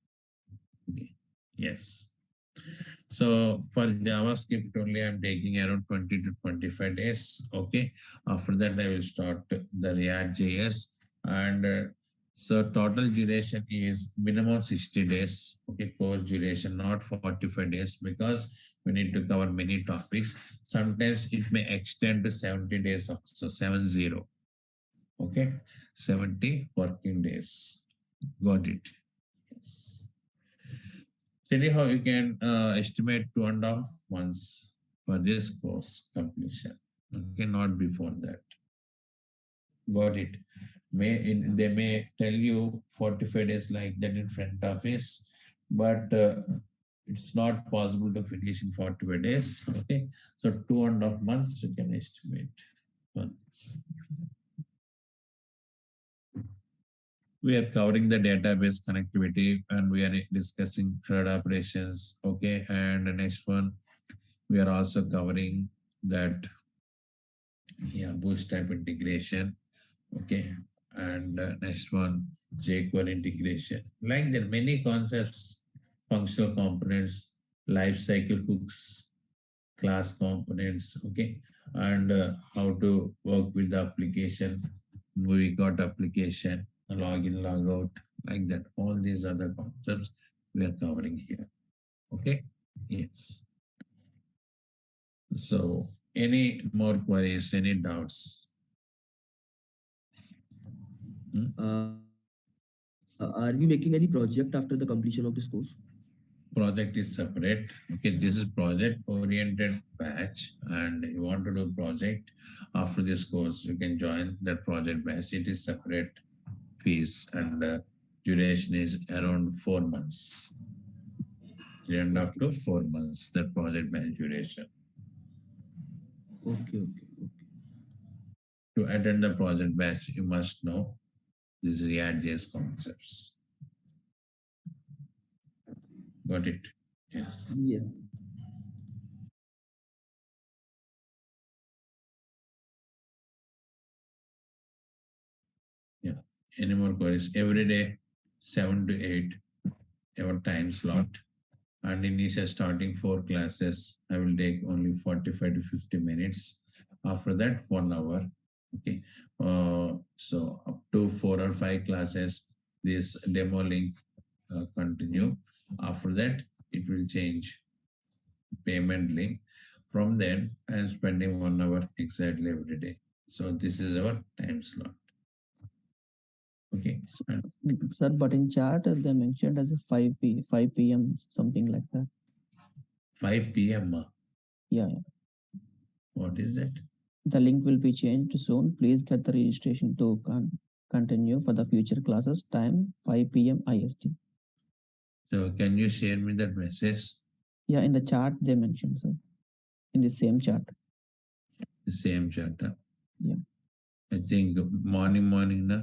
S1: Okay. Yes. So for JavaScript only, I'm taking around 20 to 25 days. Okay. After that, I will start the React JS. And so total duration is minimum 60 days. Okay. Course duration, not 45 days, because we need to cover many topics. Sometimes it may extend to 70 days also, 70. Okay. 70 working days. Got it. Yes. Anyhow, you can estimate 2.5 months for this course completion. Okay, not before that. Got it. They may tell you 45 days like that in front office, but it's not possible to finish in 45 days. Okay, so 2.5 months you can estimate. Months. We are covering the database connectivity and we are discussing CRUD operations. Okay, and the next one we are also covering that, yeah, bootstrap integration. Okay, and next one, jQuery integration. Like there are many concepts, functional components, life cycle hooks, class components. Okay, and how to work with the application. We got application, login, logout, like that. All these other concepts we are covering here. Okay, yes. So, any more queries, any doubts?
S4: Are we making any project after the completion of this course?
S1: Project is separate. Okay, this is project oriented batch and you want to do project after this course, you can join that project batch. It is separate fees and duration is around 4 months. 3.5 to 4 months, that project batch duration.
S4: Okay.
S1: To attend the project batch, you must know these React.js concepts. Got it? Yes.
S4: Yeah.
S1: Yeah. Any more queries? Every day, 7 to 8, our time slot. And initial starting 4 classes, I will take only 45 to 50 minutes. After that, 1 hour. Okay. So up to 4 or 5 classes, this demo link continue. After that, it will change payment link. From then, I am spending 1 hour exactly every day. So this is our time slot. Okay.
S3: Sir, but in chat they mentioned as a 5 p.m. something like that.
S1: 5 p.m.
S3: Yeah.
S1: What is that?
S3: The link will be changed soon. Please get the registration to continue for the future classes. Time 5 p.m. IST.
S1: So can you share me that message?
S3: Yeah, in the chat they mentioned, sir. In the same chat.
S1: The same chat.
S3: Yeah.
S1: I think morning, na,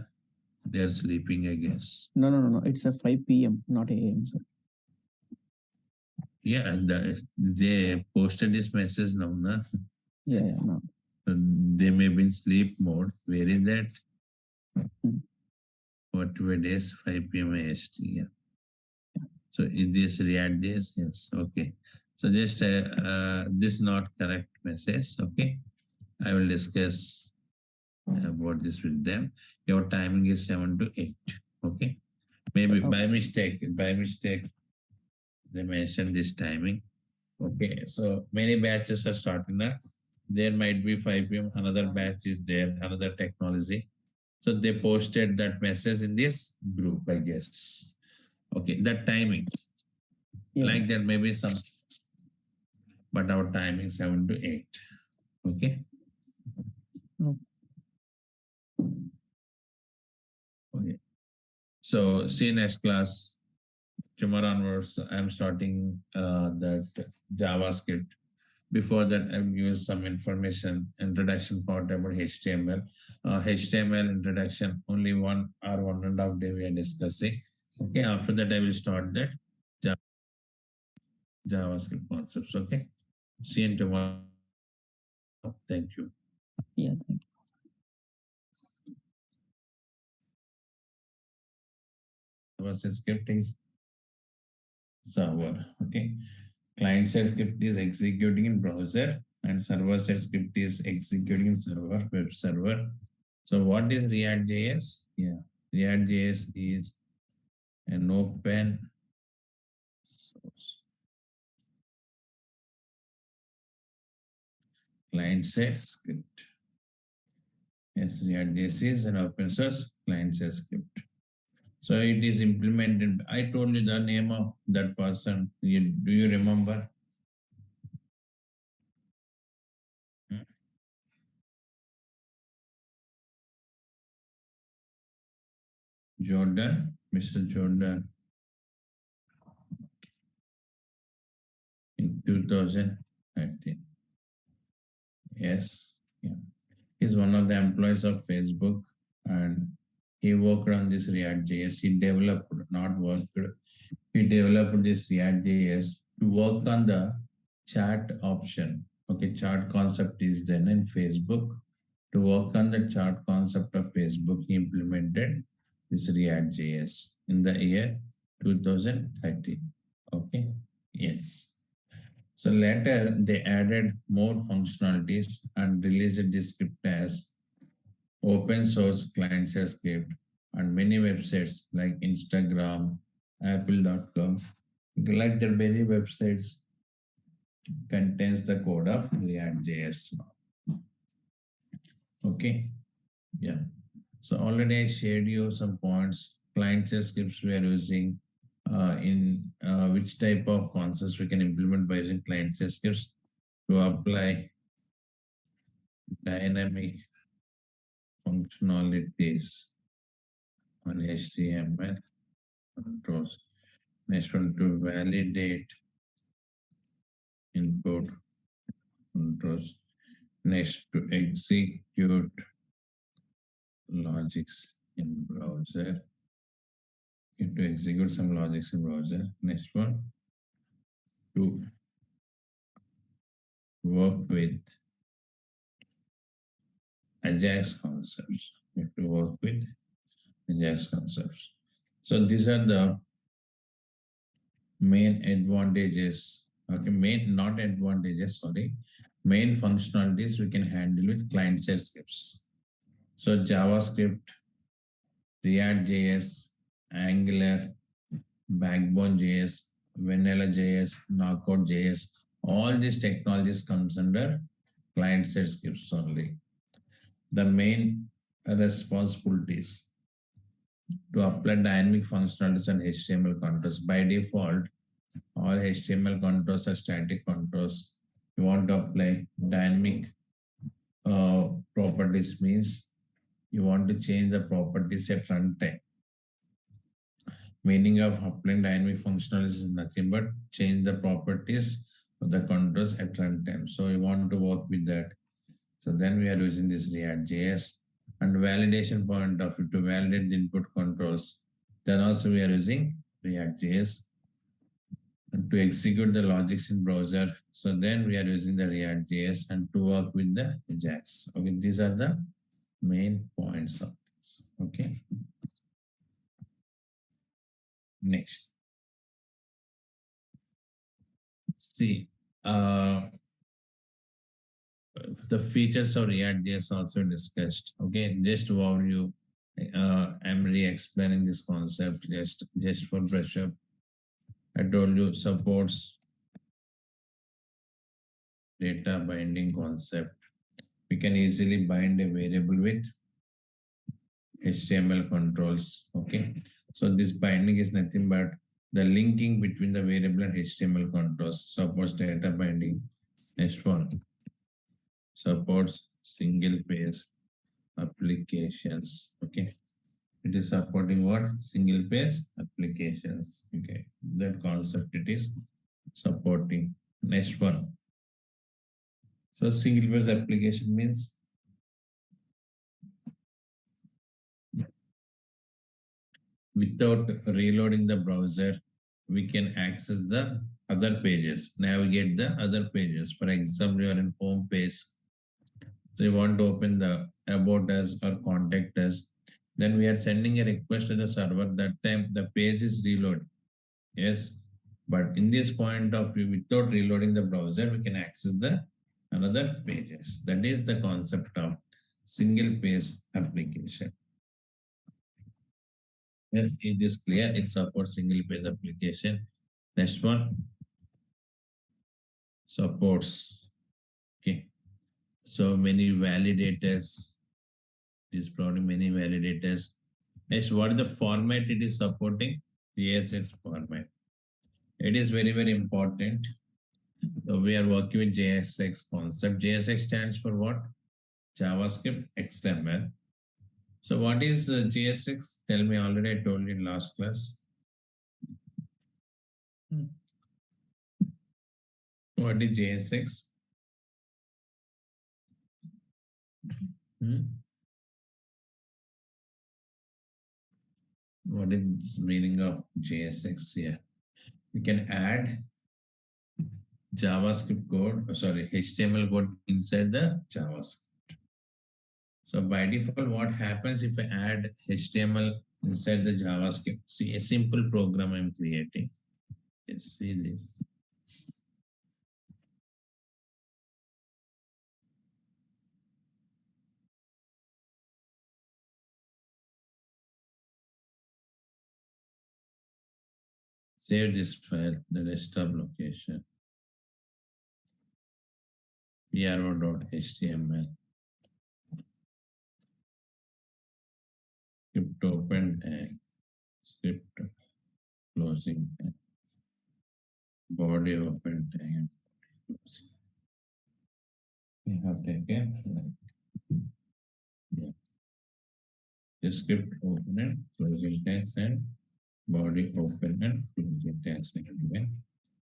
S1: they are sleeping, I guess.
S3: No. It's a 5 p.m., not a.m., sir.
S1: Yeah, they posted this message now, na?
S3: Yeah, no.
S1: They may be in sleep mode. Where is that?
S3: Mm.
S1: What 2 days, 5 p.m. IST. Yeah. So is this React days? Yes. Okay. So just this not correct message. Okay. I will discuss about this with them. Your timing is 7 to 8. Okay. Maybe by mistake, they mentioned this timing. Okay. So many batches are starting now. There might be 5 p.m. Another batch is there, another technology. So they posted that message in this group, I guess. Okay. That timing.
S3: Yeah.
S1: Like that, maybe some, but our timing 7 to 8. Okay. Okay. So see you next class. Tomorrow onwards, I'm starting that JavaScript. Before that, I will give some information, introduction part about HTML. HTML introduction, only 1 or 1.5 day we are discussing. Okay, after that, I will start that JavaScript concepts. Okay, see you tomorrow. Thank you.
S3: Yeah, thank you.
S1: Server script is server. Okay, client side script is executing in browser and server side script is executing in server, web server. So what is React.js? Yeah, React.js is an open source client side script. Yes, React.js is an open source client side script. So it is implemented. I told you the name of that person. Do you remember? Jordan, Mr. Jordan, in 2013. Yes, yeah. He's one of the employees of Facebook, and he worked on this React JS. He developed, not worked, he developed this React JS to work on the chat option. Okay, chat concept is then in Facebook. To work on the chat concept of Facebook, he implemented this React JS in the year 2013. Okay, yes. So later they added more functionalities and released this script as open source client-side script on many websites like Instagram, Apple.com. Like the many websites contains the code of React.js. Okay, yeah. So already I shared you some points. Client-side scripts we are using in which type of concepts we can implement by using client-side scripts to apply dynamic functionalities on HTML controls. Next one, to validate input controls. Next, to execute logics in browser. To execute some logics in browser. Next one, to work with Ajax concepts. To work with Ajax concepts. So these are the main advantages. Okay, not advantages, sorry. Main functionalities we can handle with client-side scripts. So JavaScript, React.js, Angular, Backbone.js, Vanilla.js, Knockout.js, all these technologies comes under client-side scripts only. The main responsibilities to apply dynamic functionalities and HTML controls. By default, all HTML controls are static controls. You want to apply dynamic properties means you want to change the properties at runtime. Meaning of applying dynamic functionalities is nothing but change the properties of the controls at runtime. So you want to work with that. So then we are using this React.js and validation point of view to validate the input controls. Then also we are using React.js and to execute the logics in browser. So then we are using the React.js and to work with the Ajax. Okay, these are the main points of this. Okay. Next. See, the features of React.js also discussed. Okay, just overview. I'm re-explaining this concept just for brush up. I told you supports data binding concept. We can easily bind a variable with HTML controls. Okay, so this binding is nothing but the linking between the variable and HTML controls. Supports data binding. Next one, supports single page applications. Okay, it is supporting what? Single page applications. Okay, that concept it is supporting. Next one. So single page application means without reloading the browser, we can access the other pages, navigate the other pages. For example, you are in home page. So you want to open the about us or contact us. Then we are sending a request to the server. That time the page is reloaded. Yes. But in this point of view, without reloading the browser, we can access the another pages. That is the concept of single page application. Yes, it is clear. It supports single page application. Next one, supports. Okay. So many validators. It is probably many validators. Next, what is the format it is supporting? JSX format. It is very, very important. So we are working with JSX concept. JSX stands for what? JavaScript XML. So what is JSX? Tell me, already I told you in last class. What is JSX? What is meaning of JSX here? We can add JavaScript code, HTML code inside the JavaScript. So by default, what happens if I add HTML inside the JavaScript? See, a simple program I'm creating. Let's see this. Save this file, the desktop location. pro.html. Script open tag. Script closing tag. Body open tag. Closing. We have taken the script open and closing tags and body open and closing tags again.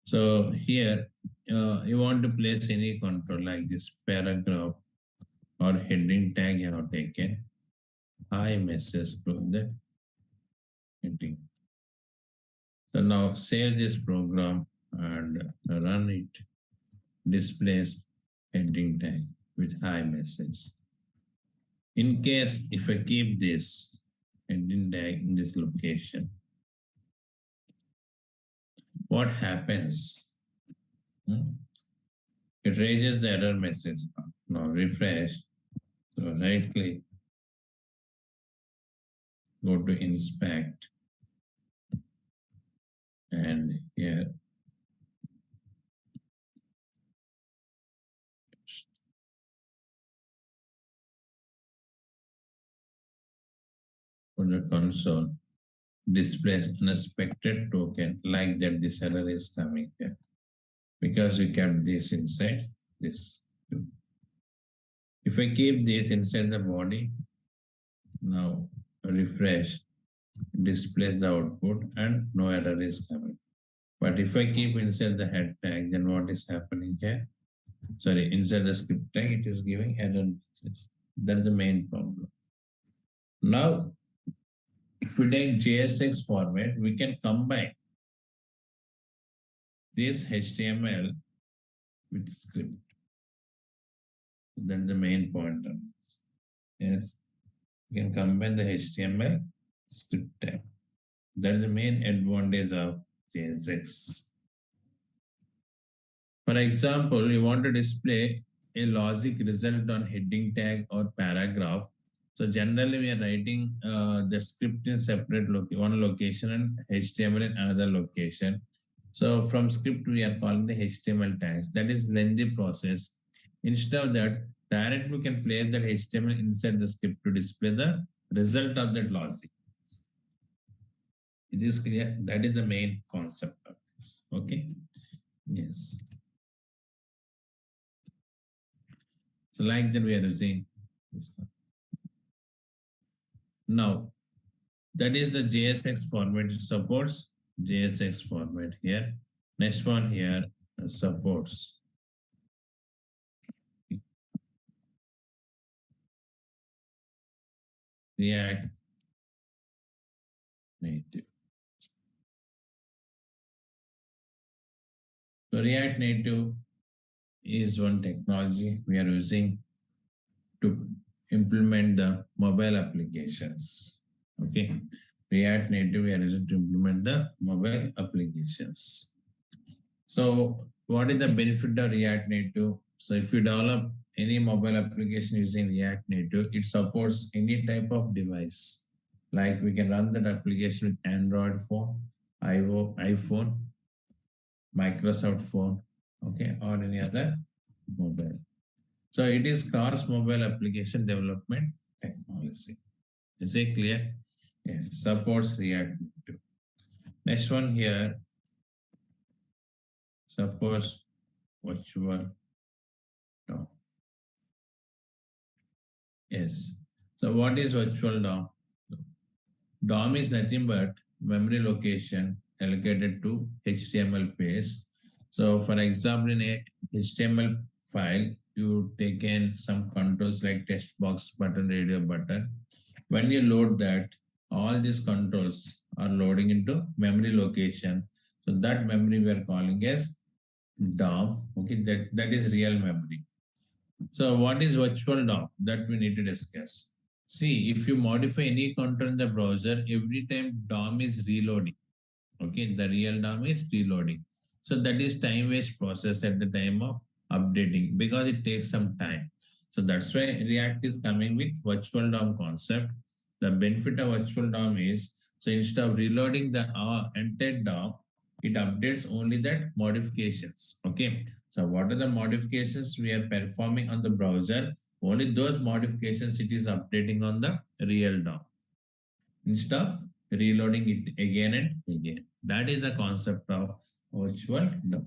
S1: So here you want to place any control like this paragraph or heading tag you have taken. I message to the heading. So now save this program and run it. Displays heading tag with hi message. In case if I keep this heading tag in this location, what happens? It raises the error message. Now refresh. So right click, go to inspect, and here for the console displays unexpected token like that. This error is coming here because you kept this inside this. If I keep this inside the body, now refresh, displays the output and no error is coming. But if I keep inside the head tag, then what is happening here? Sorry, inside the script tag, it is giving error messages. That's the main problem. Now, if we take JSX format, we can combine this HTML with script. That's the main point of this. Yes, you can combine the HTML script tag. That's the main advantage of JSX. For example, you want to display a logic result on heading tag or paragraph. So generally we are writing the script in separate one location and HTML in another location. So from script we are calling the HTML tags. That is lengthy process. Instead of that, directly we can place that HTML inside the script to display the result of that logic. It is clear? That is the main concept of this. Okay. Yes. So like that we are using this one. Now, that is the JSX format. It supports JSX format here. Next one here supports React Native. So React Native is one technology we are using to implement the mobile applications. Okay. React Native we are using to implement the mobile applications. So what is the benefit of React Native? So if you develop any mobile application using React Native, it supports any type of device. Like we can run that application with Android phone, iPhone, Microsoft phone, okay, or any other mobile. So it is cross mobile application development technology. Is it clear? Yes, supports React Native. Next one here, supports virtual. No. Yes. So what is virtual DOM? DOM is nothing but memory location allocated to HTML page. So for example, in a HTML file, you take in some controls like text box button, radio button. When you load that, all these controls are loading into memory location. So that memory we are calling as DOM. Okay, that is real memory. So what is virtual DOM? That we need to discuss. See, if you modify any control in the browser, every time DOM is reloading. Okay, the real DOM is reloading. So that is time waste process at the time of updating because it takes some time. So that's why React is coming with virtual DOM concept. The benefit of virtual DOM is, so instead of reloading the entire DOM, it updates only that modifications. Okay, so what are the modifications we are performing on the browser? Only those modifications it is updating on the real DOM instead of reloading it again and again. That is the concept of virtual DOM.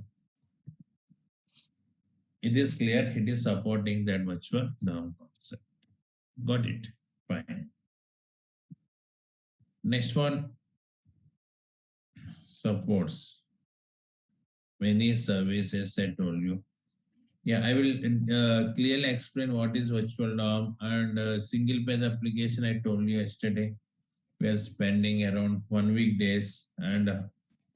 S1: It is clear, it is supporting that virtual DOM concept. Got it? Fine. Next one, supports many services I told you. Yeah, I will clearly explain what is virtual DOM and single page application I told you yesterday. We are spending around 1 week days and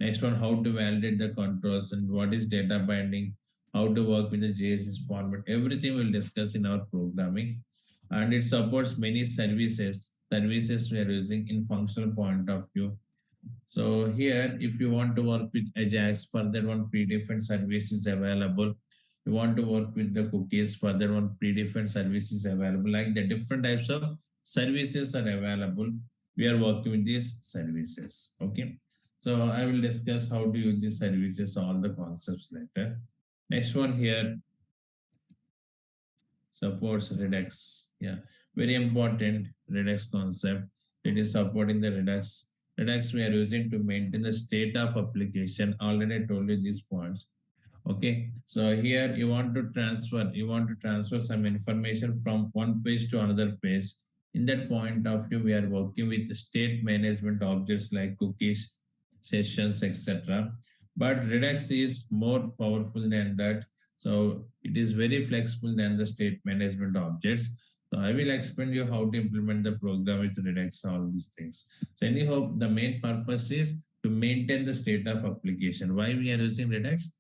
S1: next one, how to validate the controls and what is data binding, how to work with the JSS format. Everything we'll discuss in our programming and it supports many services we are using in functional point of view. So here, if you want to work with Ajax, further one predefined service is available. You want to work with the cookies, further one predefined service is available. Like the different types of services are available. We are working with these services. Okay. So I will discuss how to use these services, all the concepts later. Next one here, supports Redux. Yeah, very important Redux concept. It is supporting the Redux. Redux we are using to maintain the state of application. Already I told you these points. Okay, so here you want to transfer some information from one page to another page. In that point of view, we are working with state management objects like cookies, sessions, etc. But Redux is more powerful than that. So it is very flexible than the state management objects. So I will explain you how to implement the program with Redux, all these things. So anyhow, the main purpose is to maintain the state of application. Why we are using Redux?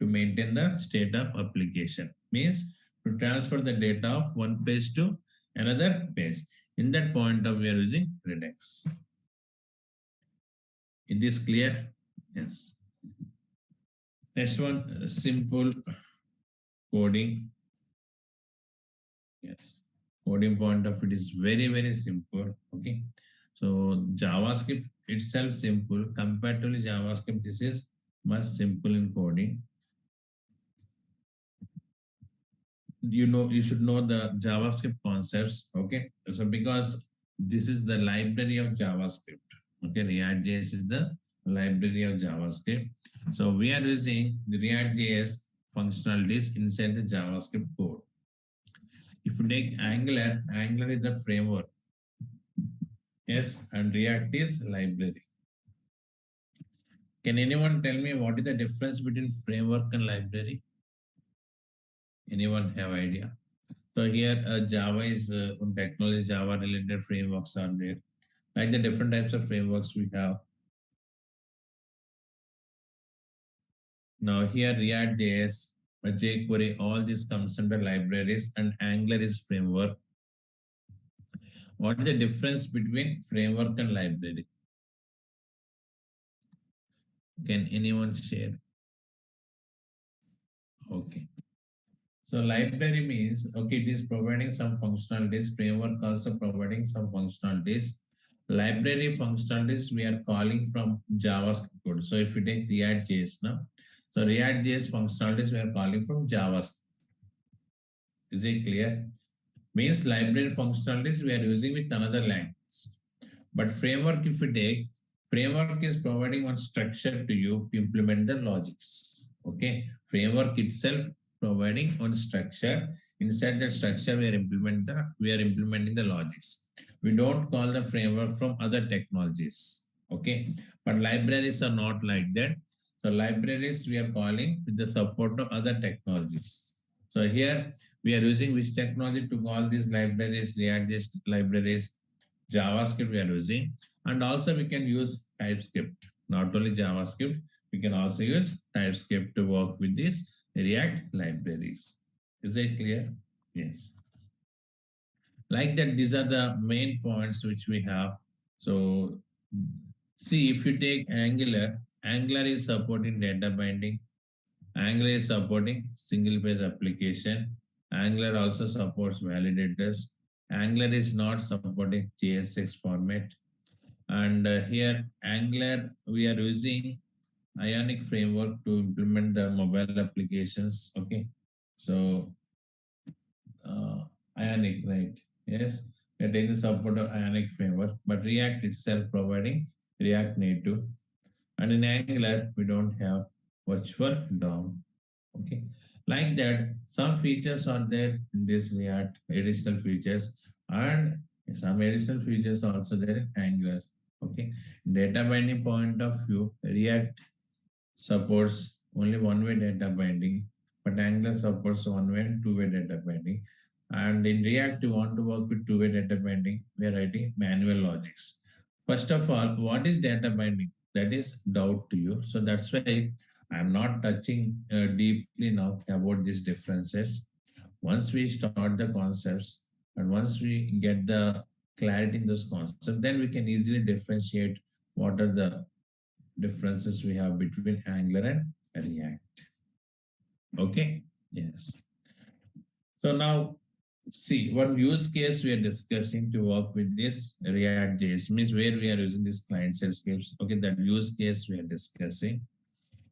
S1: To maintain the state of application. Means to transfer the data of one page to another page. In that point of we are using Redux. Is this clear? Yes. Next one, simple coding. Yes. Coding point of it is very, very simple. Okay. So JavaScript itself simple. Comparatively JavaScript, this is much simple in coding. You should know the JavaScript concepts. Okay. So because this is the library of JavaScript. Okay. React.js is the library of JavaScript. So we are using the React.js functionalities inside the JavaScript code. If you take Angular is the framework. Yes, and React is library. Can anyone tell me what is the difference between framework and library? Anyone have idea? So here Java is technology, Java related frameworks are there. Like the different types of frameworks we have. Now here React.js, jQuery, all this comes under libraries and Angular is framework. What is the difference between framework and library? Can anyone share? Okay. So library means, okay, it is providing some functionalities, framework also providing some functionalities. Library functionalities we are calling from JavaScript code. So if you take React.js now, so React.js functionalities we are calling from JavaScript. Is it clear? Means library functionalities we are using with another language. But framework, if you take, framework is providing one structure to you to implement the logics. Okay. Framework itself providing one structure. Inside that structure, we are implementing the logics. We don't call the framework from other technologies. Okay, but libraries are not like that. So libraries we are calling with the support of other technologies. So here we are using which technology to call these libraries, React libraries, JavaScript we are using, and also we can use TypeScript. Not only JavaScript, we can also use TypeScript to work with these React libraries. Is it clear? Yes. Like that, these are the main points which we have. So see, if you take Angular is supporting data binding. Angular is supporting single page application. Angular also supports validators. Angular is not supporting JSX format. And here, Angular, we are using Ionic framework to implement the mobile applications. Okay. So, Ionic, right? Yes. We are taking the support of Ionic framework, but React itself providing React Native. And in Angular, we don't have virtual DOM. Okay, like that, some features are there in this React, additional features, and some additional features are also there in Angular. Okay, data binding point of view, React supports only one-way data binding, but Angular supports one-way and two-way data binding. And in React, you want to work with two-way data binding, we are writing manual logics. First of all, what is data binding? That is doubt to you. So that's why I'm not touching deeply now about these differences. Once we start the concepts and once we get the clarity in those concepts, then we can easily differentiate what are the differences we have between Angular and React. Okay, yes. So now see one use case we are discussing to work with this React JS means where we are using this client side scripts. Okay, that use case we are discussing.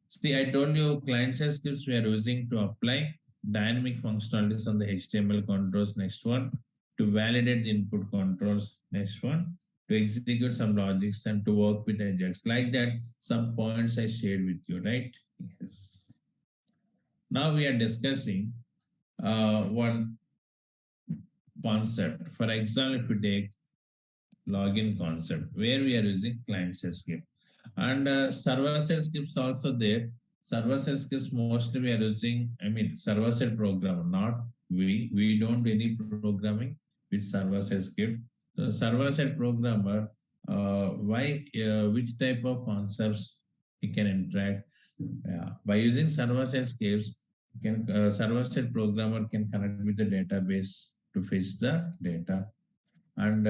S1: See, I told you client side scripts we are using to apply dynamic functionalities on the HTML controls. Next one, to validate the input controls. Next one, to execute some logics and to work with Ajax. Like that, some points I shared with you, right? Yes. Now we are discussing one concept. For example, if you take login concept, where we are using client-side script. And server-side scripts also there. Server-side scripts mostly we are using, server-side programmer, not we. We don't do any programming with server-side script. So server-side programmer, which type of concepts he can interact? By using server-side scripts, server-side programmer can connect with the database to fetch the data. And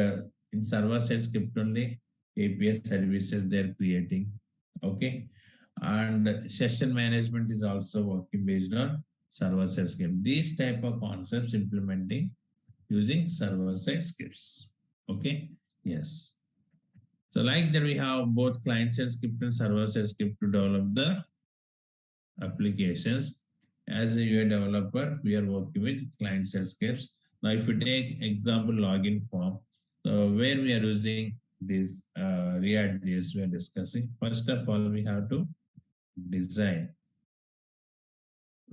S1: in server-side script only, API services they're creating. Okay. And session management is also working based on server-side script. These type of concepts implementing using server-side scripts. Okay. Yes. So like that we have both client-side script and server-side script to develop the applications. As a UI developer, we are working with client-side scripts. Now, if you take example login form, so where we are using this React JS we are discussing. First of all, we have to design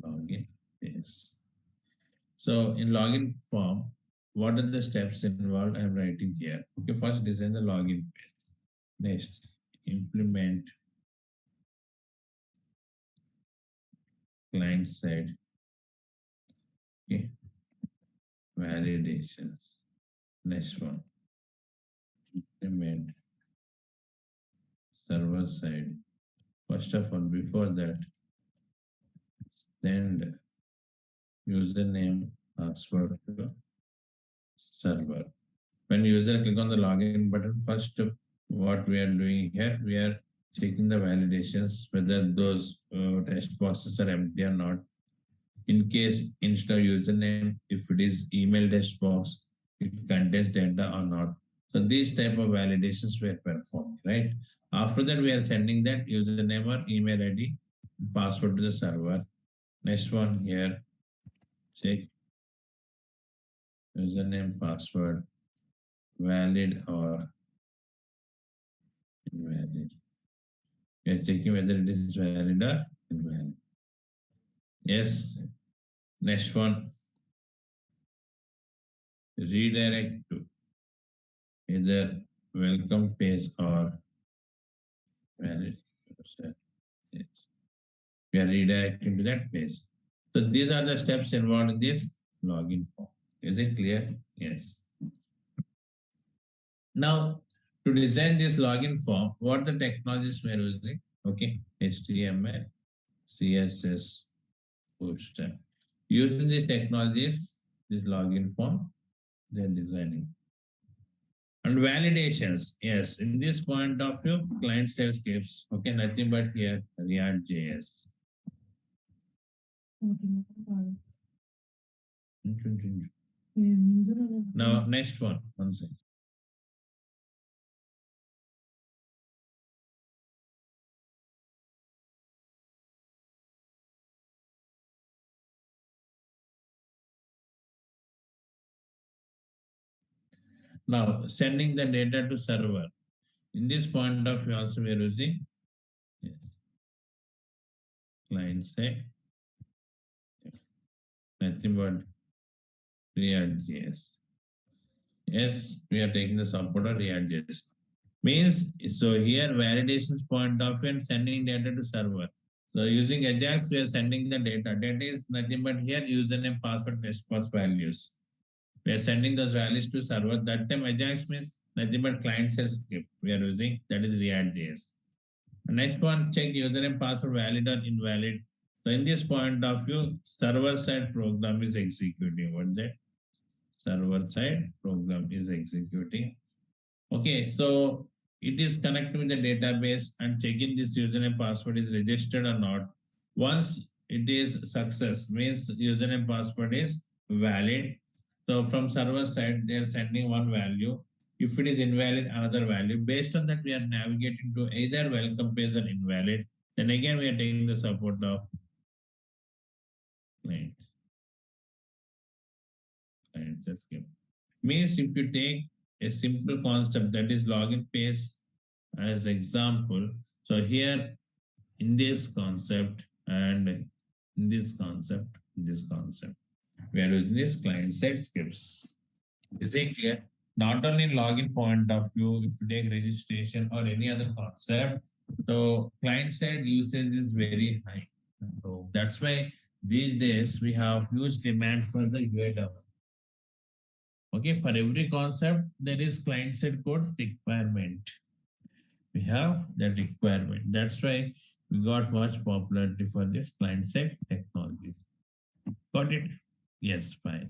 S1: login. Yes. So in login form, what are the steps involved? I'm writing here. Okay, first design the login page. Next, implement client side. Okay, validations. Next one, implement server side. First of all, before that, send username, password to server. When user click on the login button, first what we are doing here, we are checking the validations, whether those text boxes are empty or not. In case instead of username, if it is email text box, it contains data or not. So these type of validations we are performing, right? After that, we are sending that username or email ID, password to the server. Next one here, check username, password, valid or invalid. We are checking whether it is valid or invalid. Yes. Next one, redirect to either welcome page or valid. Yes. We are redirecting to that page. So these are the steps involved in this login form. Is it clear? Yes. Now, to design this login form, what the technologies we are using? Okay, HTML, CSS, Bootstrap. Using these technologies, this login form, they are designing. And validations, yes, in this point of view, client side scripts, okay, nothing but here, React.js. Now, next one second. Now, sending the data to server. In this point of view, also we are using yes, client side, nothing but React.js. Yes, we are taking the support of React.js. Means, so here validations point of view and sending data to server. So using Ajax, we are sending the data. Data is nothing but here username, password, test pass values. We are sending those values to server. That time Ajax means nothing but client side script we are using, that is React.js. Next one, check username password valid or invalid. So in this point of view, server side program is executing. What that? Server side program is executing. Okay, so it is connected with the database and checking this username password is registered or not. Once it is success, means username password is valid. So from server side, they are sending one value. If it is invalid, another value. Based on that, we are navigating to either welcome page or invalid. Then again, we are taking the support of client. Means if you take a simple concept that is login page as example. So here in this concept and in this concept, we are using this client side scripts. Is it clear? Not only in login point of view, if you take registration or any other concept, so client side usage is very high. So that's why these days we have huge demand for the UI development. Okay, for every concept, there is client side code requirement. We have that requirement. That's why we got much popularity for this client side technology. Got it? Yes, fine.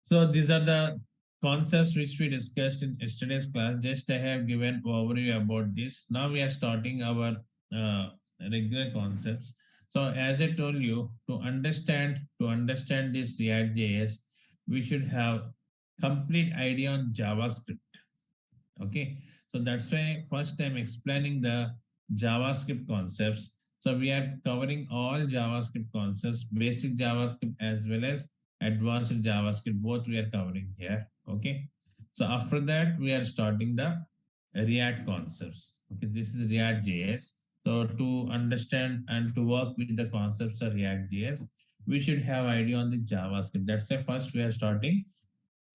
S1: So these are the concepts which we discussed in yesterday's class. Just I have given overview about this. Now we are starting our regular concepts. So as I told you, to understand this React.js, we should have complete idea on JavaScript. Okay, so that's why first I'm explaining the JavaScript concepts. So we are covering all JavaScript concepts, basic JavaScript as well as advanced JavaScript, both we are covering here. Okay, so after that we are starting the React concepts. Okay, this is React JS. So to understand and to work with the concepts of React JS, we should have idea on the JavaScript. That's why first we are starting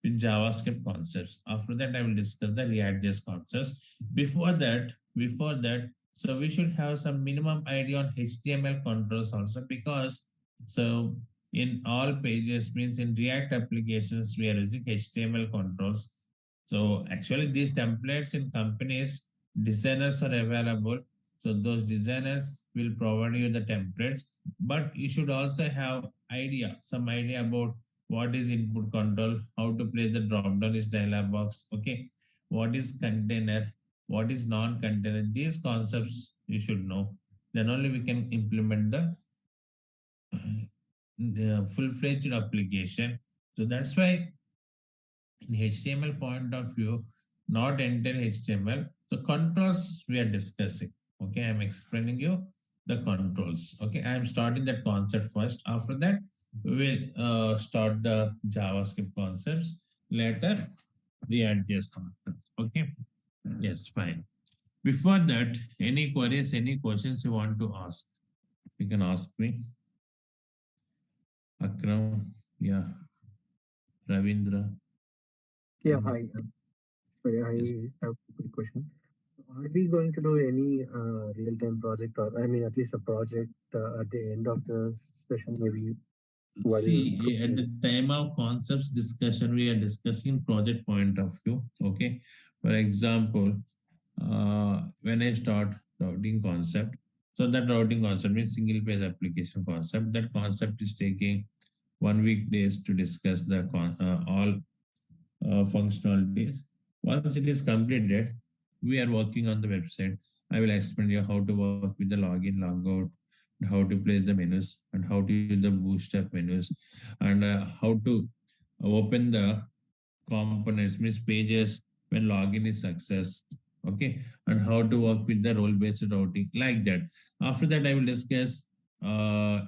S1: with JavaScript concepts. After that, I will discuss the React.js concepts. Before that, so we should have some minimum idea on HTML controls also, because so in all pages, means in React applications, we are using HTML controls. So actually these templates in companies, designers are available. So those designers will provide you the templates, but you should also have some idea about what is input control, how to place the drop down is dialog box, okay, what is container, what is non-container. These concepts you should know. Then only we can implement the full-fledged application. So that's why in HTML point of view, not entire HTML. So controls we are discussing. Okay, I'm explaining you the controls. Okay, I'm starting that concept first. After that, we will start the JavaScript concepts. Later, React.js concepts. Okay, yes, fine. Before that, any queries, any questions you want to ask, you can ask me. Akram, yeah, Ravindra.
S5: Yeah,
S1: Tell me.
S5: hi. Sorry,
S1: Yes.
S5: I have a quick question. Are we going to do any real-time project, or I mean, at least a project at the end of the session, maybe while
S1: See, at the
S5: closing?
S1: time of concepts discussion, we are discussing project point of view. Okay. For example, when I start routing concept, so that routing concept means single page application concept. That concept is taking 1 week days to discuss the all functionalities. Once it is completed, we are working on the website. I will explain you how to work with the login, logout, how to place the menus, and how to use the bootstrap menus, and how to open the components, means pages when login is success. Okay, and how to work with the role-based routing like that. After that, I will discuss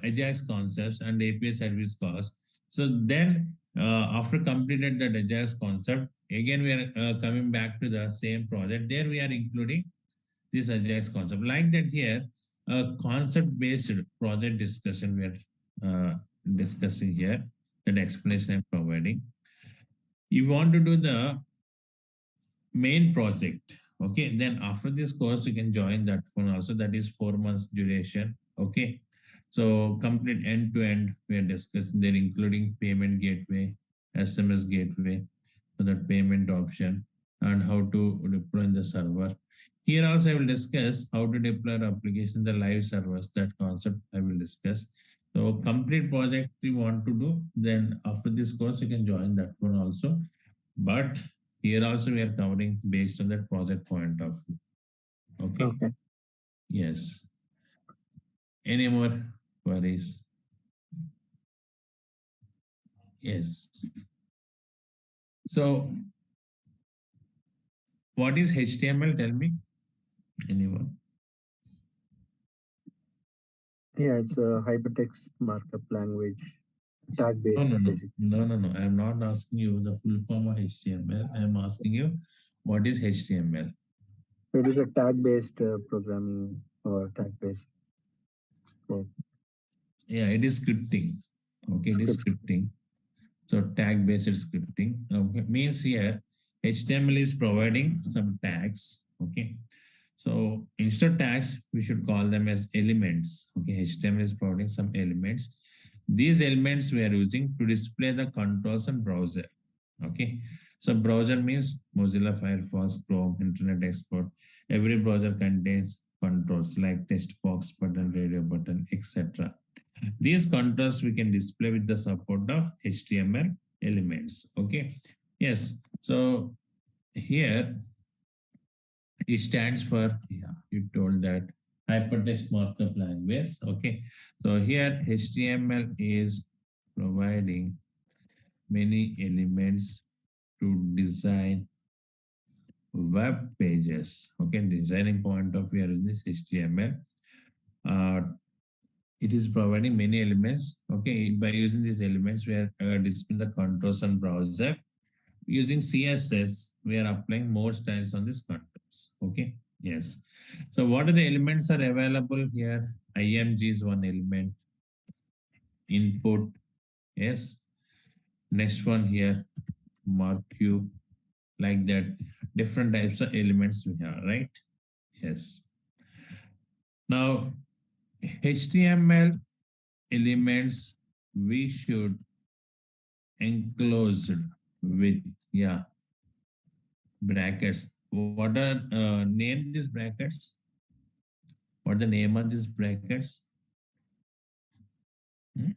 S1: Ajax concepts and API service costs. So then, after completed that Ajax concept, again we are coming back to the same project. There we are including this Ajax concept. Like that here, concept-based project discussion we are uh, discussing here. That explanation I'm providing. You want to do the main project. Okay, then after this course, you can join that one also. That is 4 months duration. Okay, so complete end to end we are discussing there, including payment gateway, SMS gateway, so that payment option, and how to deploy in the server. Here also I will discuss how to deploy application the live servers. That concept I will discuss. So complete project you want to do, then after this course you can join that one also. But here also we are covering based on that project point of view. Okay.
S5: Okay.
S1: Yes. Any more queries? Yes. So what is HTML? Tell me. Anyone?
S5: Yeah, it's a hypertext markup language,
S1: No,
S5: tag-based,
S1: no, no.
S5: basically.
S1: No, no, no. I'm not asking you the full form of HTML. I'm asking you what is HTML?
S5: It is a tag-based programming or tag-based code
S1: Yeah, it is scripting. Okay, it is
S5: script.
S1: scripting. So tag-based scripting, okay, means here HTML is providing some tags. Okay, so instead of tags, we should call them as elements. Okay, HTML is providing some elements. These elements we are using to display the controls and browser. Okay, so browser means Mozilla Firefox, Chrome, Internet Explorer. Every browser contains controls like text box button, radio button, etc. These controls we can display with the support of HTML elements. Okay. Yes. So here it stands for, yeah, you told that hypertext markup language. Okay. So here HTML is providing many elements to design web pages. Okay. Designing point of view is this HTML. It is providing many elements. Okay, by using these elements, we are displaying the controls on browser. Using CSS, we are applying more styles on these controls. Okay, yes. So what are the elements are available here? IMG is one element. Input, yes. Next one here, marquee, like that. Different types of elements we have, right? Yes. Now, HTML elements we should enclosed with, yeah, brackets. What are name these brackets? What the name of these brackets? Hmm?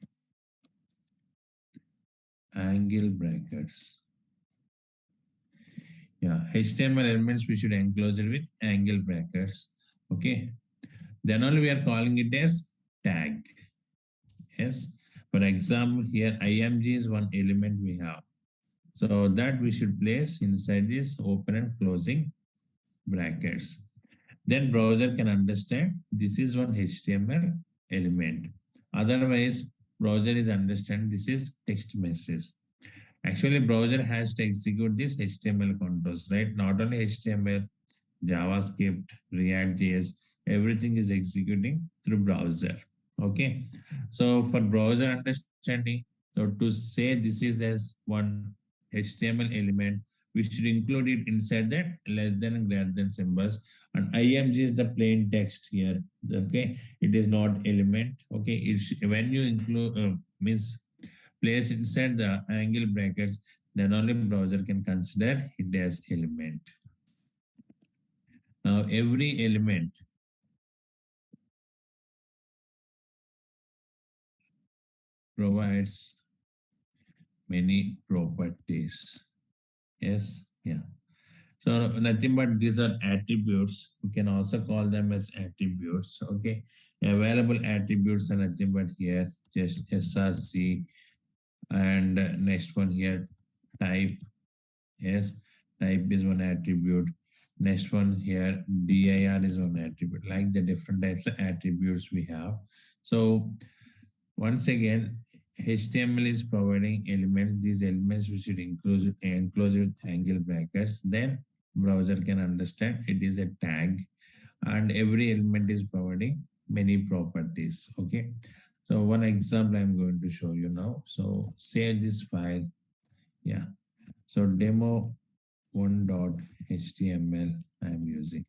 S1: Angle brackets. Yeah, HTML elements we should enclose it with angle brackets. Okay, then only we are calling it as tag. Yes, for example here IMG is one element we have, so that we should place inside this open and closing brackets. Then browser can understand this is one HTML element. Otherwise, browser is understand this is text message. Actually, browser has to execute this HTML controls, right? Not only HTML, JavaScript, React JS, everything is executing through browser. Okay. So for browser understand understanding? So to say this is as one HTML element, we should include it inside that less than and greater than symbols. And IMG is the plain text here. Okay, it is not element. Okay, it's when you include means place inside the angle brackets, then only browser can consider it as element. Now every element provides many properties. Yes, yeah. So nothing but these are attributes. We can also call them as attributes. Okay. Available attributes are nothing but here just SRC and next one here type. Yes, type is one attribute. Next one here dir is one attribute. Like the different types of attributes we have. So once again, HTML is providing elements. These elements we should enclose with angle brackets. Then browser can understand it is a tag, and every element is providing many properties. Okay. So one example I'm going to show you now. So save this file. Yeah. So demo one.html I'm using.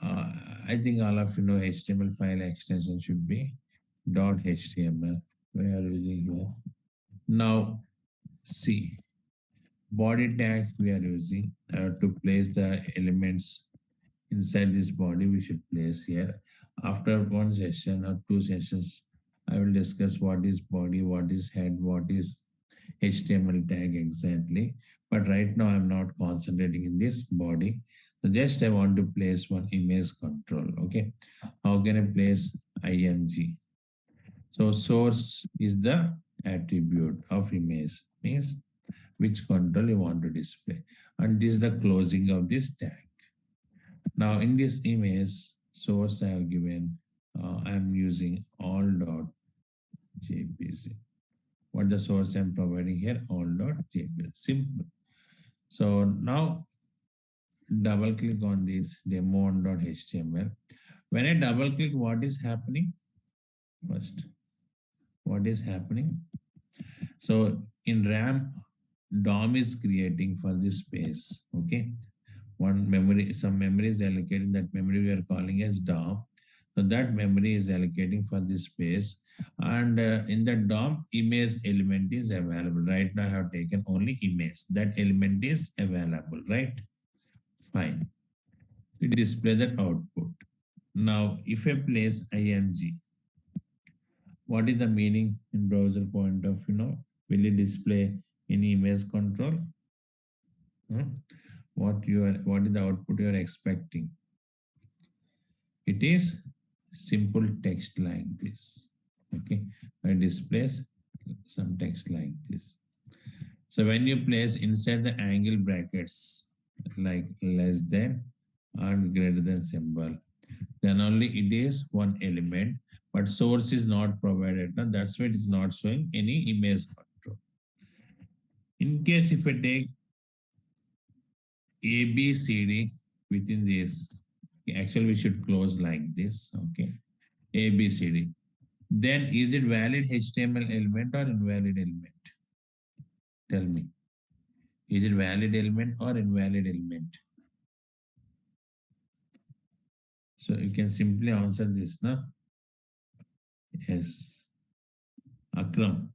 S1: I think all of you know HTML file extension should be .html. We are using here. Now, see, body tag we are using to place the elements inside this body. We should place here. After one session or two sessions, I will discuss what is body, what is head, what is HTML tag exactly. But right now, I'm not concentrating in this body. So just I want to place one image control. Okay, how can I place img? So source is the attribute of image, means which control you want to display. And this is the closing of this tag. Now in this image, source I have given, I am using all.jpg. What the source I am providing here, all.jpg, simple. So now double click on this demo1.html. When I double click, what is happening? First, what is happening? So in RAM, DOM is creating for this space. Okay. One memory, some memory is allocated. That memory we are calling as DOM. So that memory is allocating for this space. And in the DOM, image element is available. Right now I have taken only image. That element is available, right? Fine. We display that output. Now, if I place img, what is the meaning in browser point of view? Will it display any image control? What is the output you are expecting? It is simple text like this. Okay, it displays some text like this. So when you place inside the angle brackets like less than and greater than symbol, then only it is one element, but source is not provided. Now that's why it is not showing any image control. In case if I take A, B, C, D within this, actually we should close like this, okay, A, B, C, D. Then is it valid HTML element or invalid element? Tell me. Is it valid element or invalid element? So you can simply answer this, no? Yes. Akram.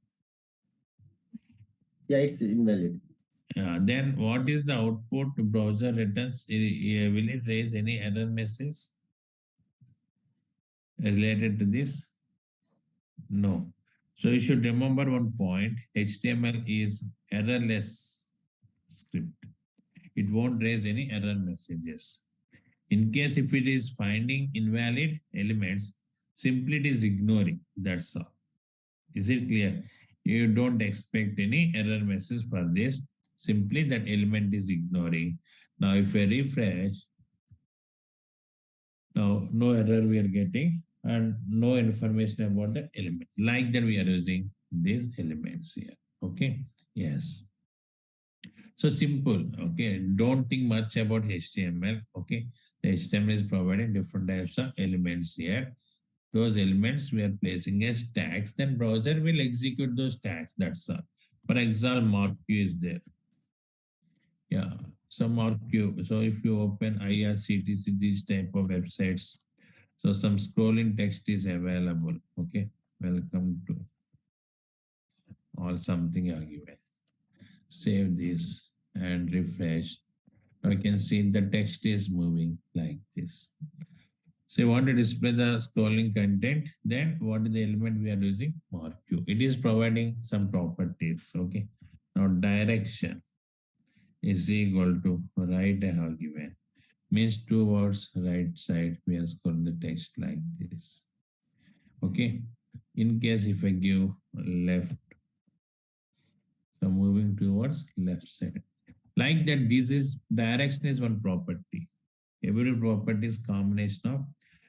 S6: Yeah, it's invalid.
S1: Then what is the output browser returns? Will it raise any error message related to this? No. So you should remember one point. HTML is errorless script. It won't raise any error messages. In case if it is finding invalid elements, simply it is ignoring. That's all. Is it clear? You don't expect any error message for this. Simply that element is ignoring. Now if I refresh, now no error we are getting and no information about the element. Like that we are using these elements here. Okay. Yes. So simple. Okay. Don't think much about HTML. Okay. The HTML is providing different types of elements here. those elements we are placing as tags, then browser will execute those tags. That's all. For example, mark Q is there. Yeah. So mark Q. So if you open IRCTC, these type of websites, so some scrolling text is available. Okay. Welcome to or something are given. Save this and refresh. Now you can see the text is moving like this. So you want to display the scrolling content, then what is the element we are using? Mark Q. It is providing some properties. Okay. Now direction is equal to right I have given. Means towards right side, we are scrolling the text like this. Okay. In case if I give left, so moving towards left side. Like that, this is direction is one property. Every property is combination of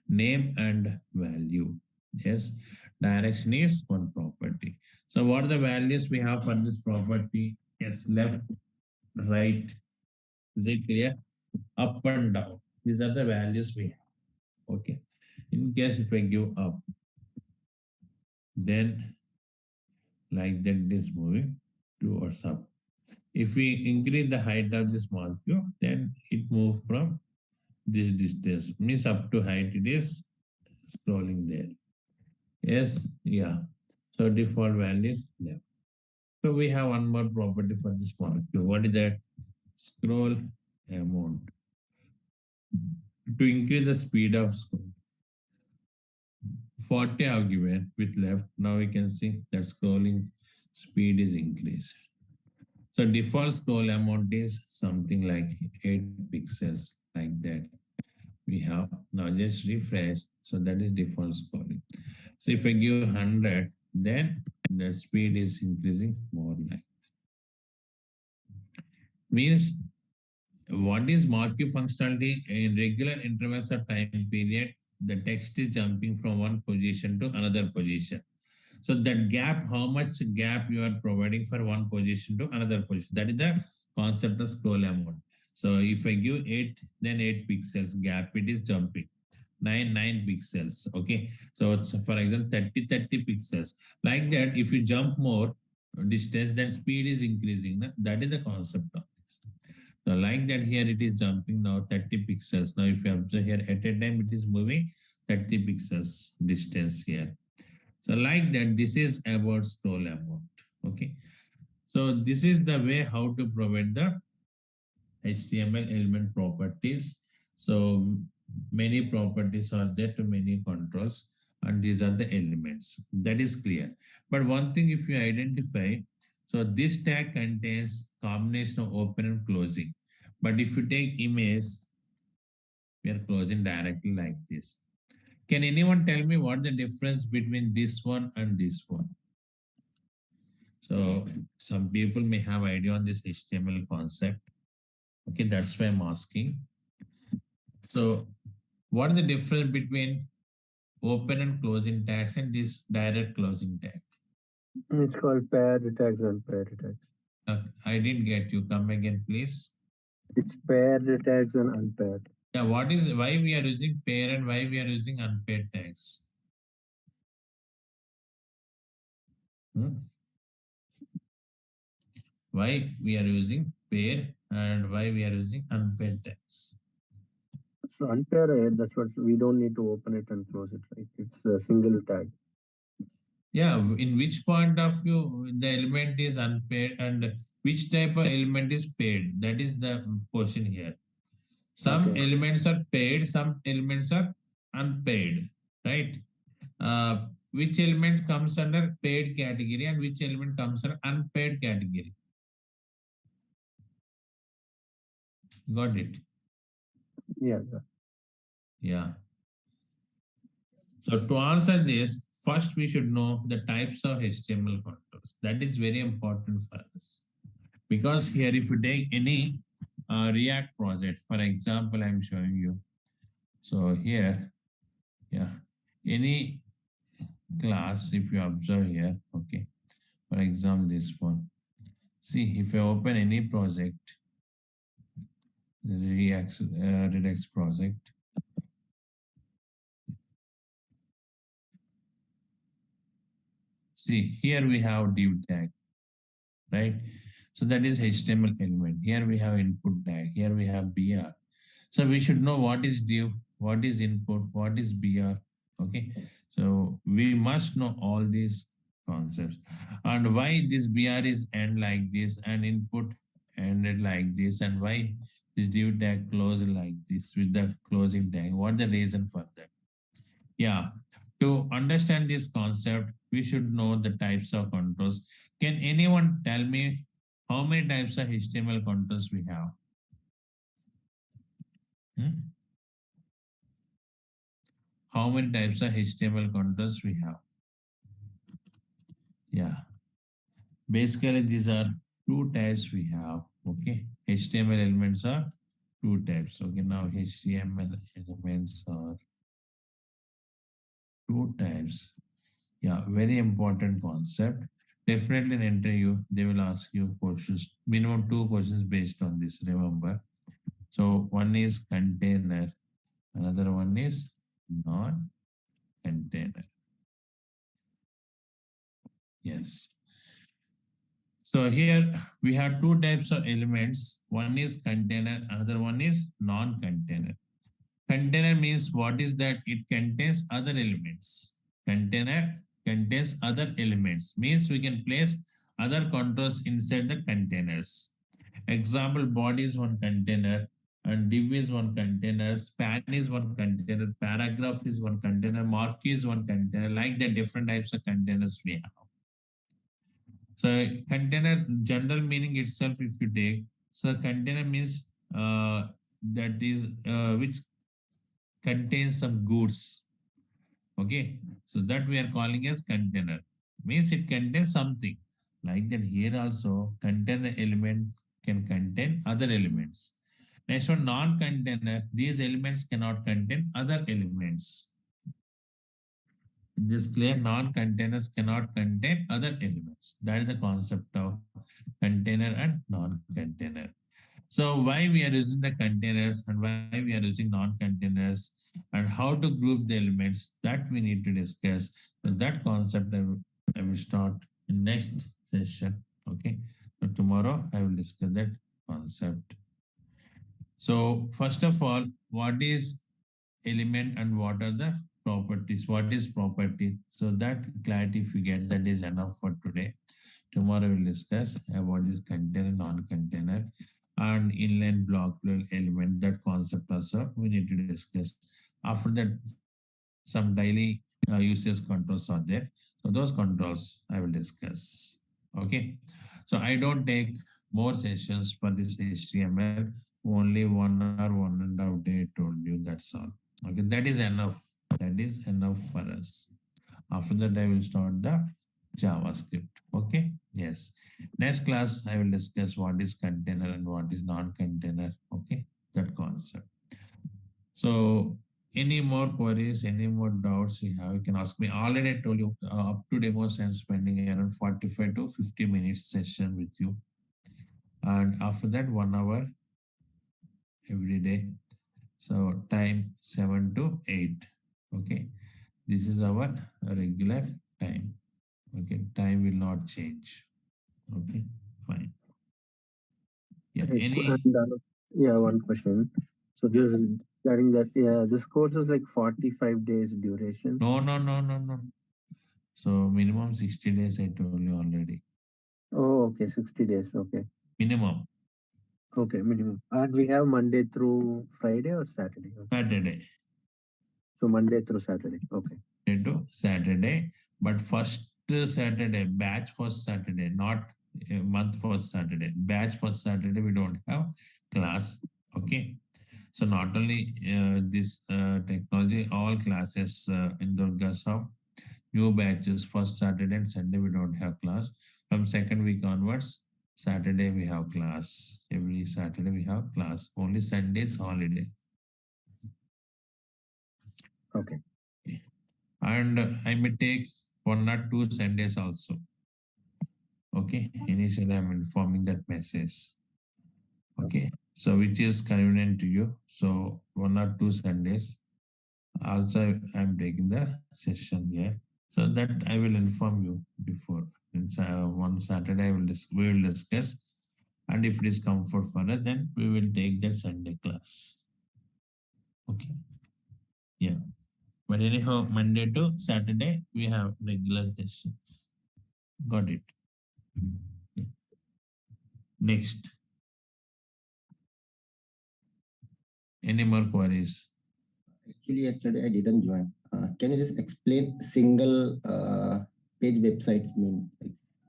S1: name and value. Yes, direction is one property. So what are the values we have for this property? Yes, left, right. Is it clear? Up and down. These are the values we have. Okay. In case if I give up, then like that it is moving towards up. If we increase the height of this molecule, then it moves from this distance. Means up to height it is scrolling there. Yes, yeah. So default value is left. So we have one more property for this molecule. What is that? Scroll amount. To increase the speed of scroll. 40 are given with left. Now we can see that scrolling speed is increased. So default scroll amount is something like 8 pixels like that. We have now just refresh. So that is default scrolling. So if I give 100, then the speed is increasing more like. Means what is marquee functionality? In regular intervals of time period, the text is jumping from one position to another position. So that gap, how much gap you are providing for one position to another position, that is the concept of scroll amount. So if I give 8, then 8 pixels gap, it is jumping. 9 pixels. Okay. So it's for example 30 pixels. Like that, if you jump more distance, then speed is increasing. That is the concept of this. So like that here it is jumping now 30 pixels. Now if you observe here at a time it is moving 30 pixels distance here. So like that, this is about scroll amount. Okay. So this is the way how to provide the HTML element properties. So many properties are there to many controls, and these are the elements. That is clear. But one thing if you identify, so this tag contains combination of open and closing. But if you take image, we are closing directly like this. Can anyone tell me what the difference between this one and this one? So some people may have idea on this HTML concept. Okay, that's why I'm asking. So what is the difference between open and closing tags and this direct closing tag?
S5: It's called paired tags and paired tags.
S1: I didn't get you. Come again, please.
S5: It's paired tags and unpaired.
S1: Yeah, why we are using pair and why we are using unpaired tags? Why we are using pair and why we are using unpaired tags?
S5: So unpaired, that's what we don't need to open it and close it, right? It's a single tag.
S1: Yeah, in which point of view the element is unpaired and which type of element is paired? That is the question here. Some elements are paid, some elements are unpaid, right? Which element comes under paid category and which element comes under unpaid category? Got it?
S5: Yeah.
S1: Yeah. So to answer this, first we should know the types of HTML controls. That is very important for us. Because here if you take any React project, for example, I'm showing you. So here, yeah, any class, if you observe here, okay, for example, this one. See, if I open any project, the Redux project, See, here we have div tag, right? So that is HTML element. Here we have input tag. Here we have BR. So we should know what is div, what is input, what is BR. Okay. So we must know all these concepts and why this BR is end like this and input ended like this and why this div tag closed like this with the closing tag. What the reason for that? Yeah. To understand this concept, we should know the types of controls. Can anyone tell me how many types of HTML controls we have? Hmm? How many types of HTML controls we have? Yeah. Basically, these are two types we have. Okay. HTML elements are two types. Okay. Now HTML elements are two types. Yeah. Very important concept. Definitely in interview, they will ask you questions, minimum two questions based on this. Remember. So one is container, another one is non-container. Yes. So here we have two types of elements. One is container, another one is non-container. Container means what is that? It contains other elements. Container contains other elements. Means we can place other controls inside the containers. Example, body is one container and div is one container, span is one container, paragraph is one container, marquee is one container, like the different types of containers we have. So container general meaning itself, if you take, so container means that is which contains some goods. Okay, so that we are calling as container. Means it contains something. Like that here also container element can contain other elements. Next one, non-container. These elements cannot contain other elements. This clear non-containers cannot contain other elements. That is the concept of container and non-container. So why we are using the containers and why we are using non-containers and how to group the elements, that we need to discuss. So that concept I will start in next session. Okay. So tomorrow I will discuss that concept. So first of all, what is element and what are the properties? What is property? So that clarity if you get, that is enough for today. Tomorrow we'll discuss about this container, non-container and inline block element. That concept also we need to discuss. After that, some daily uses controls are there. So those controls I will discuss. Okay. So I don't take more sessions for this HTML. Only 1 or 1.5 day told you, that's all. Okay, that is enough. That is enough for us. After that, I will start the JavaScript. Okay. Yes. Next class, I will discuss what is container and what is non-container. Okay. That concept. So any more queries, any more doubts you have, you can ask me. Already I told you up to demo I'm spending around 45 to 50 minutes session with you. And after that, 1 hour every day. So time 7 to 8. Okay. This is our regular time. Okay. Time will not change. Okay. Fine. Yeah.
S5: Right.
S1: Any?
S5: And, yeah, one question. So this is regarding that, yeah, this course is like 45 days duration.
S1: No. So minimum 60 days, I told you already.
S5: Oh, okay, 60 days. Okay.
S1: Minimum.
S5: Okay, minimum. And we have Monday through Friday or Saturday? Okay.
S1: Saturday.
S5: So Monday through Saturday. Okay.
S1: To Saturday, but first Saturday, batch first Saturday, not a month first Saturday. Batch first Saturday, we don't have class. Okay. So not only this technology, all classes in Durga Soft, new batches first Saturday and Sunday we don't have class. From second week onwards, Saturday we have class. Every Saturday we have class. Only Sundays holiday.
S5: Okay.
S1: And I may take 1 or 2 Sundays also. Okay, initially I'm informing that message. Okay, so which is convenient to you. So 1 or 2 Sundays. Also, I'm taking the session here. So that I will inform you before. It's, one Saturday we will discuss, and if it is comfort for us, then we will take that Sunday class. Okay. Yeah. But anyhow, Monday to Saturday we have regular sessions. Got it. Yeah. Next. Any more queries?
S6: Actually, yesterday I didn't join. Can you just explain single page websites mean?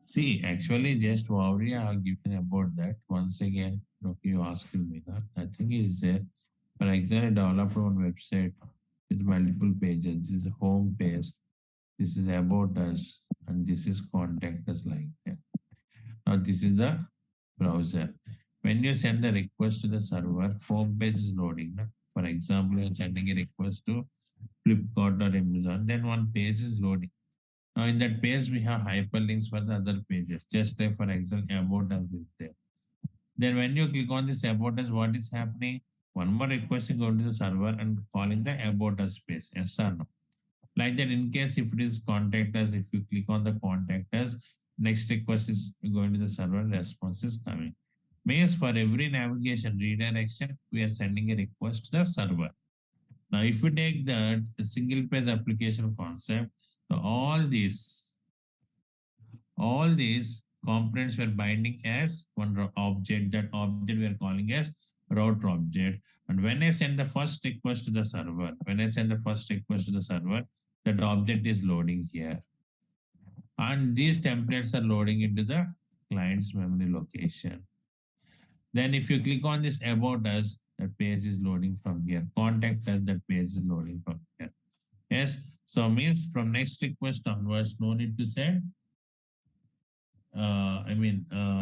S1: See, actually, just already I have given about that. Once again, okay, you asked me that. Nothing is there. For example, I developed one website with multiple pages. This is a home page. This is about us, and this is contact us like that. Now, this is the browser. When you send a request to the server, home page is loading. Na? For example, you're sending a request to Flipkart or Amazon, then one page is loading. Now, in that page, we have hyperlinks for the other pages. Just like, for example, about us is there. Then when you click on this about us, what is happening? One more request is going to the server and calling the about us space. Yes or no? Like that, in case if it is contact us, if you click on the contact us, next request is going to the server, response is coming. Means for every navigation redirection, we are sending a request to the server. Now, if you take the single page application concept, so all these components were binding as one object. That object we are calling as router object. And when I send the first request to the server, that object is loading here. And these templates are loading into the client's memory location. Then if you click on this about us, that page is loading from here. Contact us, that page is loading from here. Yes. So means from next request onwards, no need to send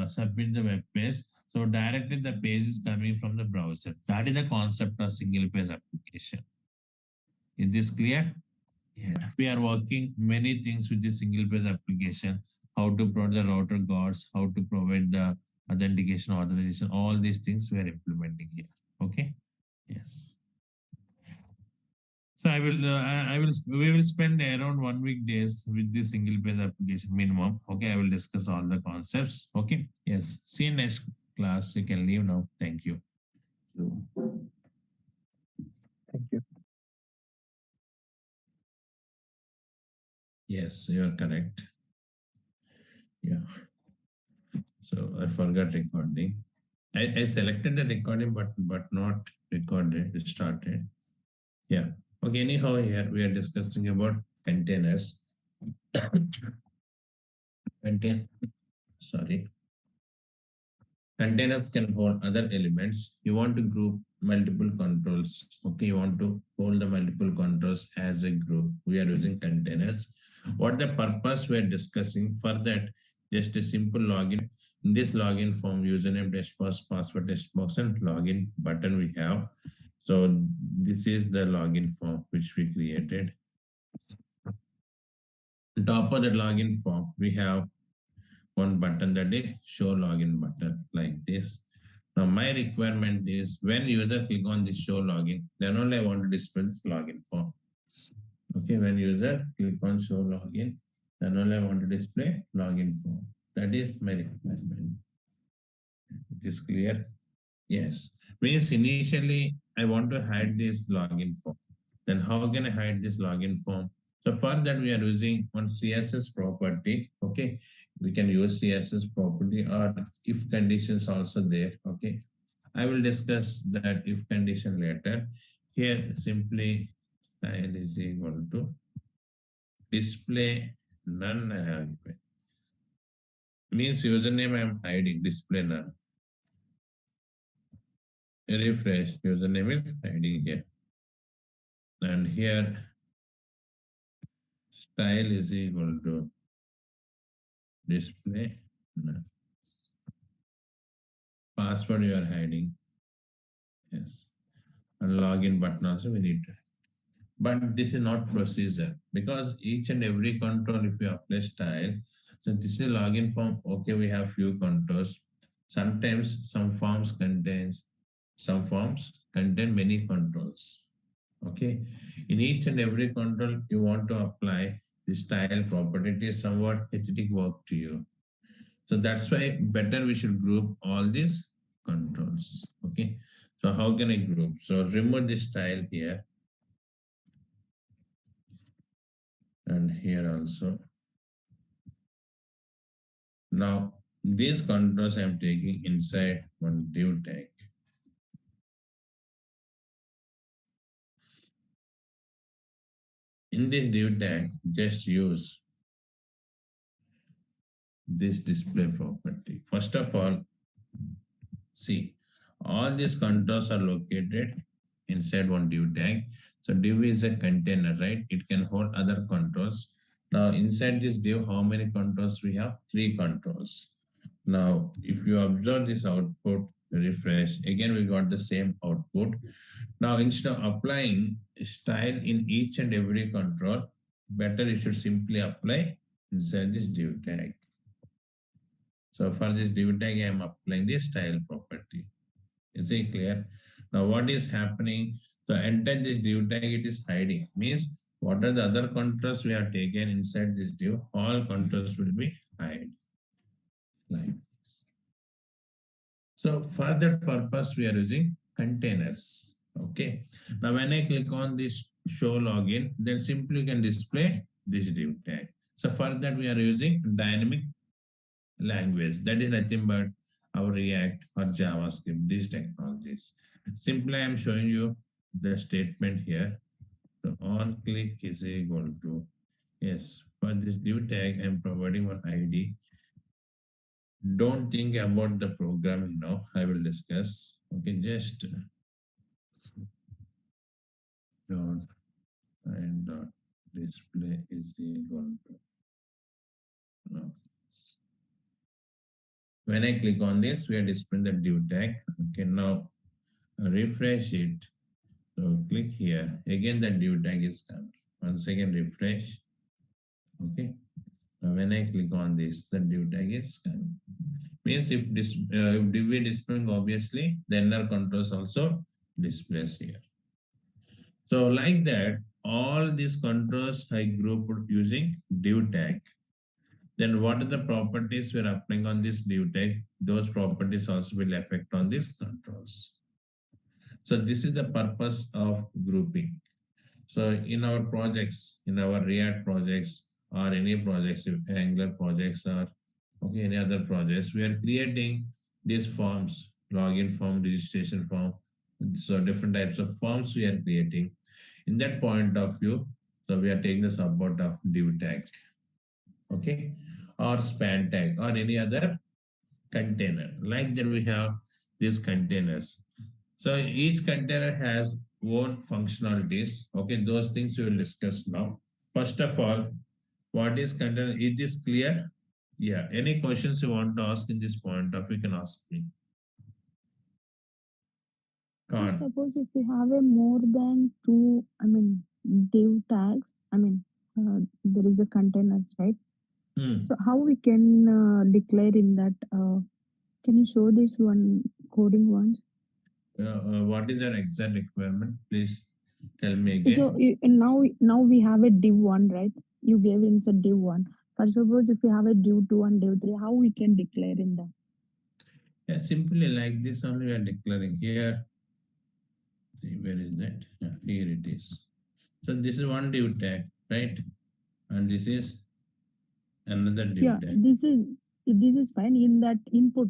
S1: submit the web page. So directly the page is coming from the browser. That is the concept of single page application. Is this clear? Yeah. We are working many things with this single page application. How to provide the router guards, how to provide the authentication, authorization, all these things we are implementing here. Okay. Yes. So we will spend around 1 week days with this single page application minimum. Okay, I will discuss all the concepts. Okay, yes. See you next class. You can leave now. Thank you.
S5: Thank you.
S1: Yes, you are correct. Yeah. So I forgot recording. I selected the recording button, but not recorded. It started. Yeah. Okay, anyhow, here we are discussing about containers. Containers can hold other elements. You want to group multiple controls. Okay, you want to hold the multiple controls as a group. We are using containers. What the purpose we are discussing for that? Just a simple login. In this login form, username text box, password text box, and login button we have. So this is the login form which we created. On top of the login form, we have one button, that is show login button, like this. Now my requirement is when user click on this show login, then only I want to display this login form. Okay, when user click on show login, then only I want to display login form. That is my requirement. It is clear? Yes. Means initially I want to hide this login form. Then how can I hide this login form? So for that we are using one CSS property. Okay, we can use CSS property or if conditions also there. Okay, I will discuss that if condition later. Here simply style is equal to display none. Means username I am hiding, display none. Refresh, username is hiding here. And here style is equal to display none. Password you are hiding. Yes. And login button also we need to. But this is not procedure because each and every control, if you apply style, so this is login form. Okay, we have few controls. Sometimes some forms contain many controls. Okay, in each and every control you want to apply the style property, it is somewhat hectic work to you. So that's why better we should group all these controls. Okay. So how can I group? So remove this style here and here also. Now these controls I'm taking inside one div tag. In this div tag, just use this display property. First of all, see, all these controls are located inside one div tag. So div is a container, right? It can hold other controls. Now inside this div, how many controls we have? 3 controls. Now, if you observe this output, refresh, again we got the same output. Now, instead of applying style in each and every control, better you should simply apply inside this div tag. So for this div tag, I am applying the style property. Is it clear? Now what is happening? So enter this div tag, it is hiding. Means what are the other controls we have taken inside this div? All controls will be hide. Like this. So for that purpose, we are using containers. Okay. Now when I click on this show login, then simply can display this div tag. So for that, we are using dynamic language. That is nothing but our React or JavaScript, these technologies. Simply, I am showing you the statement here. So on click is equal to, yes, for this div tag, I am providing one ID. Don't think about the programming now. I will discuss. Okay, just dot and dot display is equal to. No. When I click on this, we are displaying the div tag. Okay, now refresh it. So click here. Again, the div tag is coming. Once again, refresh. Okay. Now when I click on this, the div tag is coming. Means if this if div is displaying, obviously the inner controls also displays here. So like that, all these controls I grouped using div tag. Then what are the properties we're applying on this div tag? Those properties also will affect on these controls. So this is the purpose of grouping. So in our projects, in our React projects or any projects, if Angular projects or okay, any other projects, we are creating these forms, login form, registration form. So different types of forms we are creating. In that point of view, so we are taking the support of div tag, okay, or span tag or any other container. Like that we have these containers. So each container has own functionalities. Okay, those things we will discuss now. First of all, what is container? Is this clear? Yeah. Any questions you want to ask in this point of you can ask me.
S7: So suppose if we have a more than two, div tags, there is a containers, right? So how we can declare in that? Can you show this one coding once?
S1: What is your exact requirement? Please tell me again.
S7: So now we have a div one, right? You gave in a div one. But suppose if we have a div two and div three, how we can declare in that?
S1: Yeah, simply like this only we are declaring here. See, where is that? Yeah, here it is. So this is one div tag, right? And this is another div
S7: Yeah,
S1: tag.
S7: this is fine. In that input,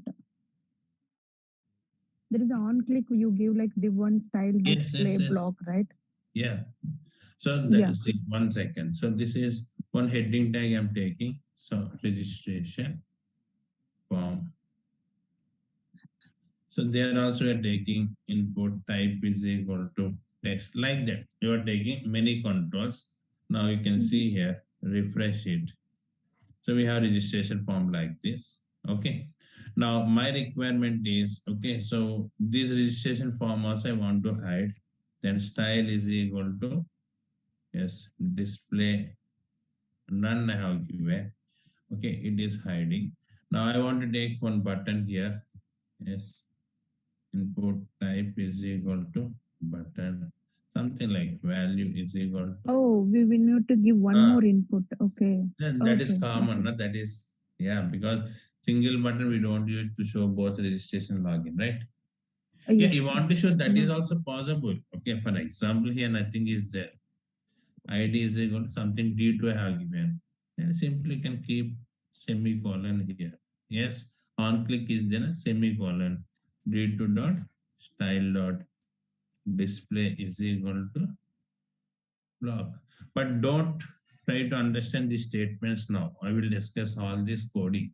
S7: there is an on click. You give like div one style display block, right?
S1: Yeah. So that is it. 1 second. So this is one heading tag I'm taking. So registration form. So there also we are taking input type is equal to text like that. You are taking many controls. Now you can see here, refresh it. So we have registration form like this. Okay. Now my requirement is, okay, so this registration form also I want to hide. Then style is equal to, yes, display none I have given. Okay, it is hiding. Now I want to take one button here. Yes, input type is equal to button. something like value is equal to.
S7: Oh, we will need to give one more input. Okay.
S1: That is
S7: Okay.
S1: common. No? That is, yeah, because single button we don't use to show both registration login, right? Yeah, you want to show that is also possible. Okay, for example, here nothing is there. ID is equal to something D2 I have given. And simply can keep semicolon here. Yes, on click is then a semicolon. D2 dot style dot display is equal to block. But don't try to understand the statements now. I will discuss all this coding.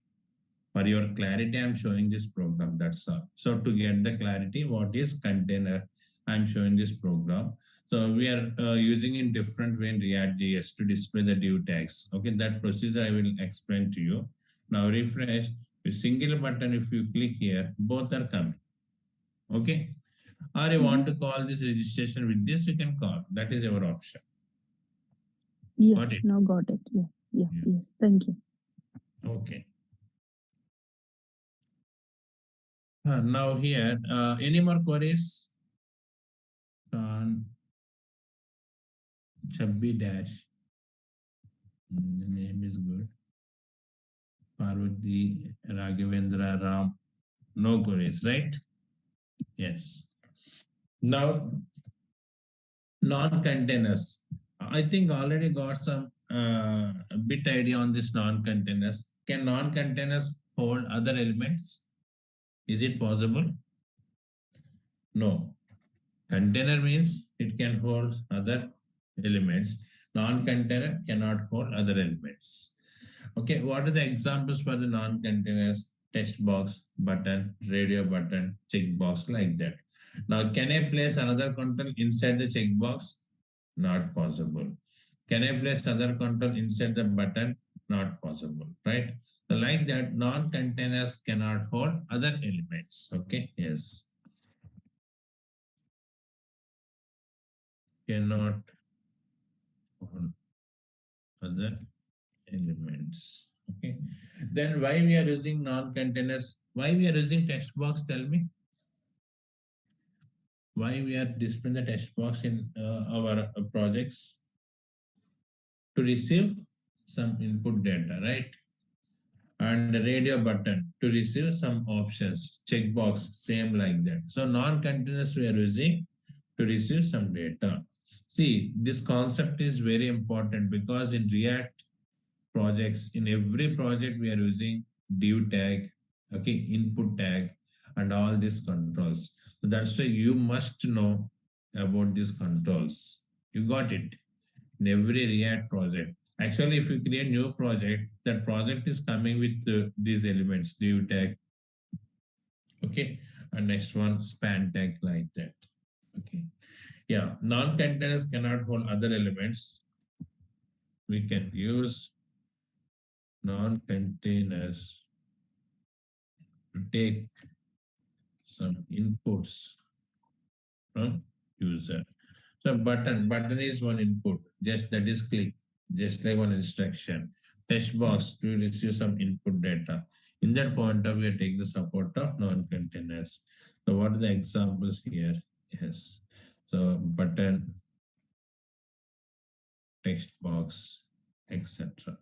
S1: For your clarity, I'm showing this program, that's all. So to get the clarity, what is container? I'm showing this program. So we are using in different way in React.js to display the div tags. Okay, that procedure I will explain to you. Now refresh, with single button, if you click here, both are coming. Okay, or you want to call this registration with this, you can call. That is your option.
S7: Yeah,
S1: Got it?
S7: now got it. Yeah. Yes. Thank you.
S1: Okay. Now here, any more queries? Chabbi dash. The name is good. Parvati Raghavendra Ram. No queries, right? Yes. Now, non-containers. I think already got some bit idea on this non-containers. Can non-containers hold other elements? Is it possible? No. Container means it can hold other elements. Non-container cannot hold other elements. Okay, what are the examples for the non-containers? Text box, button, radio button, checkbox, like that. Now, can I place another control inside the checkbox? Not possible. Can I place other control inside the button? Not possible, right? So like that, non-containers cannot hold other elements. Okay, yes. Cannot hold other elements. Okay. Then why we are using non-containers? Why we are using text box? Tell me. Why we are displaying the text box in our projects? To receive some input data, right? And the radio button to receive some options. Checkbox, same like that. So non-containers we are using to receive some data. See, this concept is very important because in React projects, in every project we are using div tag, okay, input tag, and all these controls. So that's why you must know about these controls. You got it in every React project. Actually, if you create new project, that project is coming with these elements, div tag, okay, and next one span tag, like that. Okay, yeah, non-containers cannot hold other elements. We can use non-containers to take some inputs from user. So button is one input, just that is click, just like one instruction. Text box to receive some input data. In that point of view, take the support of non-containers. So what are the examples here? Yes. So button, text box, etc.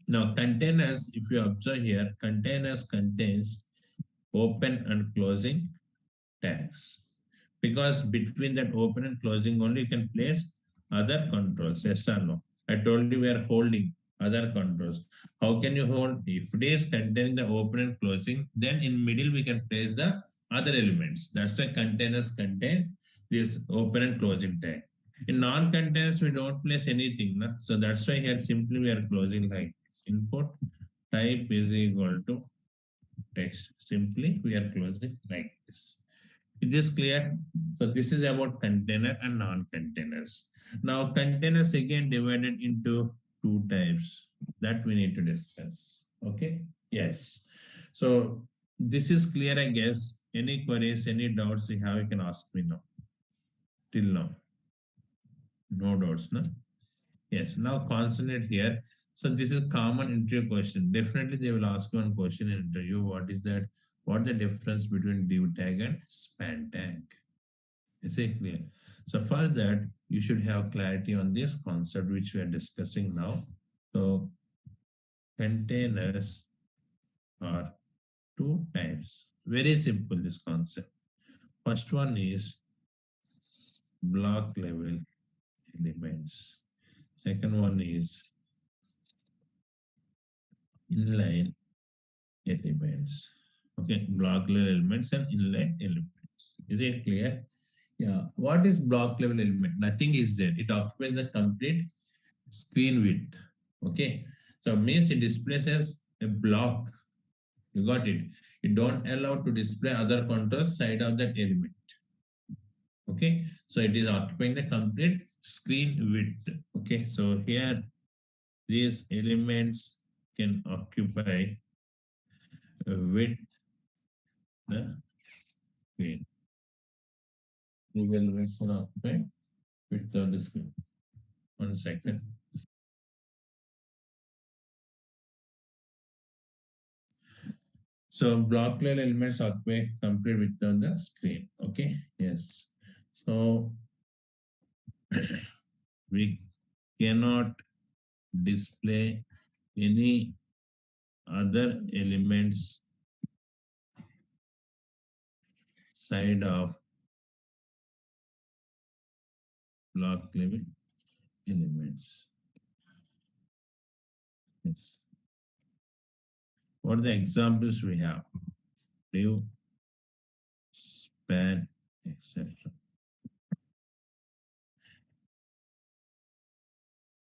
S1: Now containers, if you observe here, containers contains open and closing tags. Because between that open and closing only you can place other controls, yes or no. I told you we are holding other controls. How can you hold? If it is containing the open and closing, then in middle we can place the other elements. That's why containers contains this open and closing tag. In non-containers, we don't place anything. No? So that's why here simply we are closing like this. Input type is equal to text. Simply we are closing like this. It is clear. So this is about container and non-containers. Now containers again divided into two types that we need to discuss. Okay. Yes. So this is clear, I guess. Any queries, any doubts you have, you can ask me now. Till now. No doubts, no? Yes. Now concentrate here. So this is a common interview question. Definitely they will ask one question in interview. What is that? What the difference between div tag and span tag? Is it clear? So for that, you should have clarity on this concept which we are discussing now. So containers are two types. Very simple, this concept. First one is block level elements. Second one is inline elements. Okay, block level elements and inline elements. Is it clear? Yeah. What is block level element? Nothing is there. It occupies the complete screen width. Okay. So means it displays as a block. You got it. You don't allow to display other contours side of that element. Okay. So it is occupying the complete screen width. Okay. So here these elements can occupy width the screen. We will occupy width of the screen. 1 second. So block level elements occupy complete width on the screen. Okay. Yes. So we cannot display any other elements side of block level elements. Yes. What are the examples we have? Div, span, etc.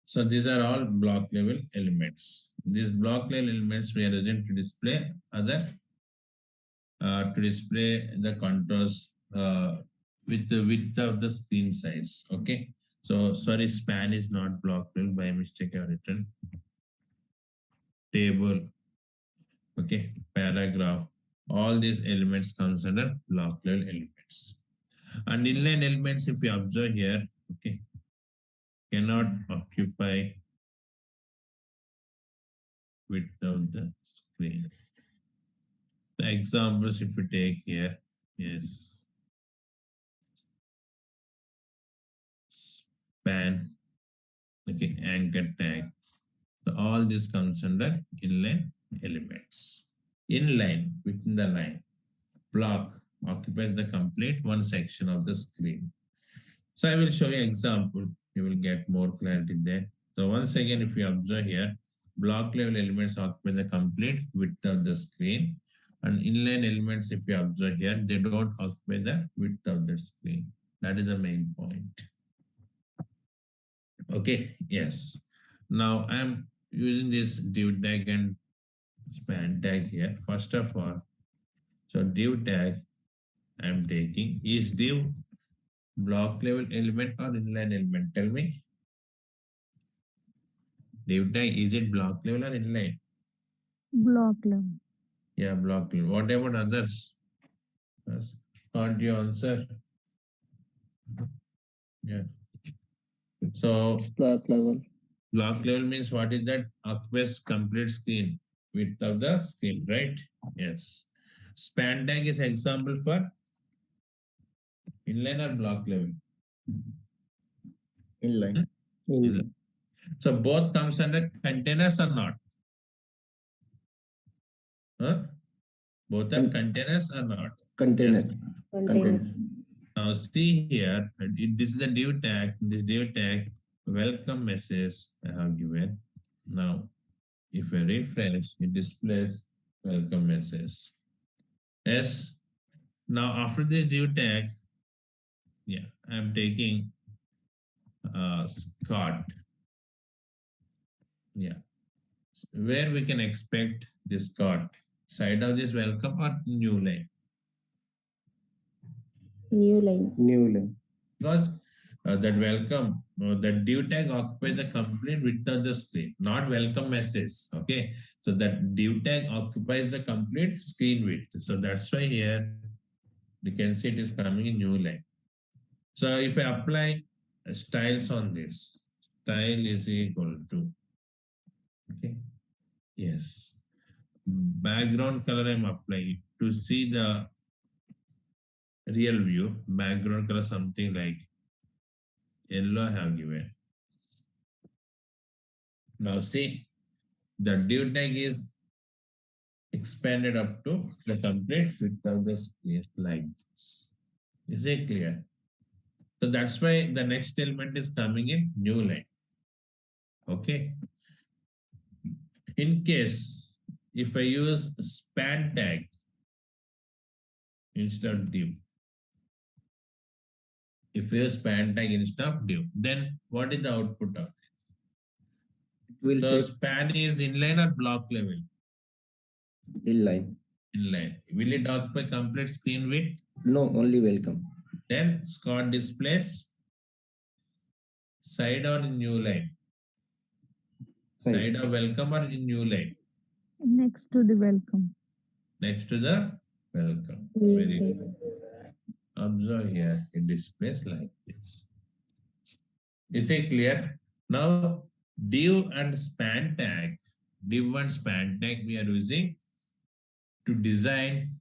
S1: So these are all block level elements. These block level elements we are using to display other the contours with the width of the screen size. Okay. So sorry, span is not block level, by mistake I have written. Table. Okay. Paragraph. All these elements comes under block level elements. And inline elements, if you observe here, okay, cannot occupy width of the screen. The examples, if you take here, yes, span, okay, anchor tag. So all this comes under inline elements. Inline, within the line, block occupies the complete one section of the screen. So I will show you example. You will get more clarity there. So once again, if you observe here, block level elements occupy the complete width of the screen. And inline elements, if you observe here, they don't occupy the width of the screen. That is the main point. Okay, yes. Now I'm using this div tag and span tag here. First of all, so div tag I'm taking is div block level element or inline element? Tell me. Div tag, is it block level or inline?
S7: Block level.
S1: Yeah, block level. What about others? Yes. Can't you answer? Yeah. So
S3: Block level.
S1: block level means what is that? Occupies complete screen width of the screen, right? Yes. Span tag is example for inline or block level?
S6: Inline.
S1: Inline. So both comes under containers or not? Huh? Both are containers or not?
S6: Containers.
S1: Yes.
S6: Containers.
S1: Now see here, this is the div tag. This div tag welcome message I have given. Now, if I refresh, it displays welcome message. Yes. Now after this div tag, yeah, I'm taking Scott. Yeah. Where we can expect this Scott? Side of this welcome or new line?
S8: New line.
S6: New line.
S1: Because that welcome, that div tag occupies the complete width of the screen, not welcome message. Okay. So that div tag occupies the complete screen width. So that's why here you can see it is coming in new line. So if I apply styles on this, style is equal to, okay. Yes. Background color I'm applying to see the real view, background color something like yellow I have given. Now see, the div tag is expanded up to the complete width of the screen like this. Is it clear? So that's why the next element is coming in new line. Okay. In case if I use span tag instead of div, if you use span tag instead of div, then what is the output of it?
S6: Will
S1: So
S6: take
S1: span is inline or block level?
S6: inline.
S1: Inline. Will it occupy complete screen width?
S6: No, only welcome.
S1: Then Scott displays side or in new line? Side of welcome or in new line?
S7: Next to the welcome.
S1: Next to the welcome. Very good. Observe here, it displays like this. Is it clear? Now, div and span tag, div and span tag we are using to design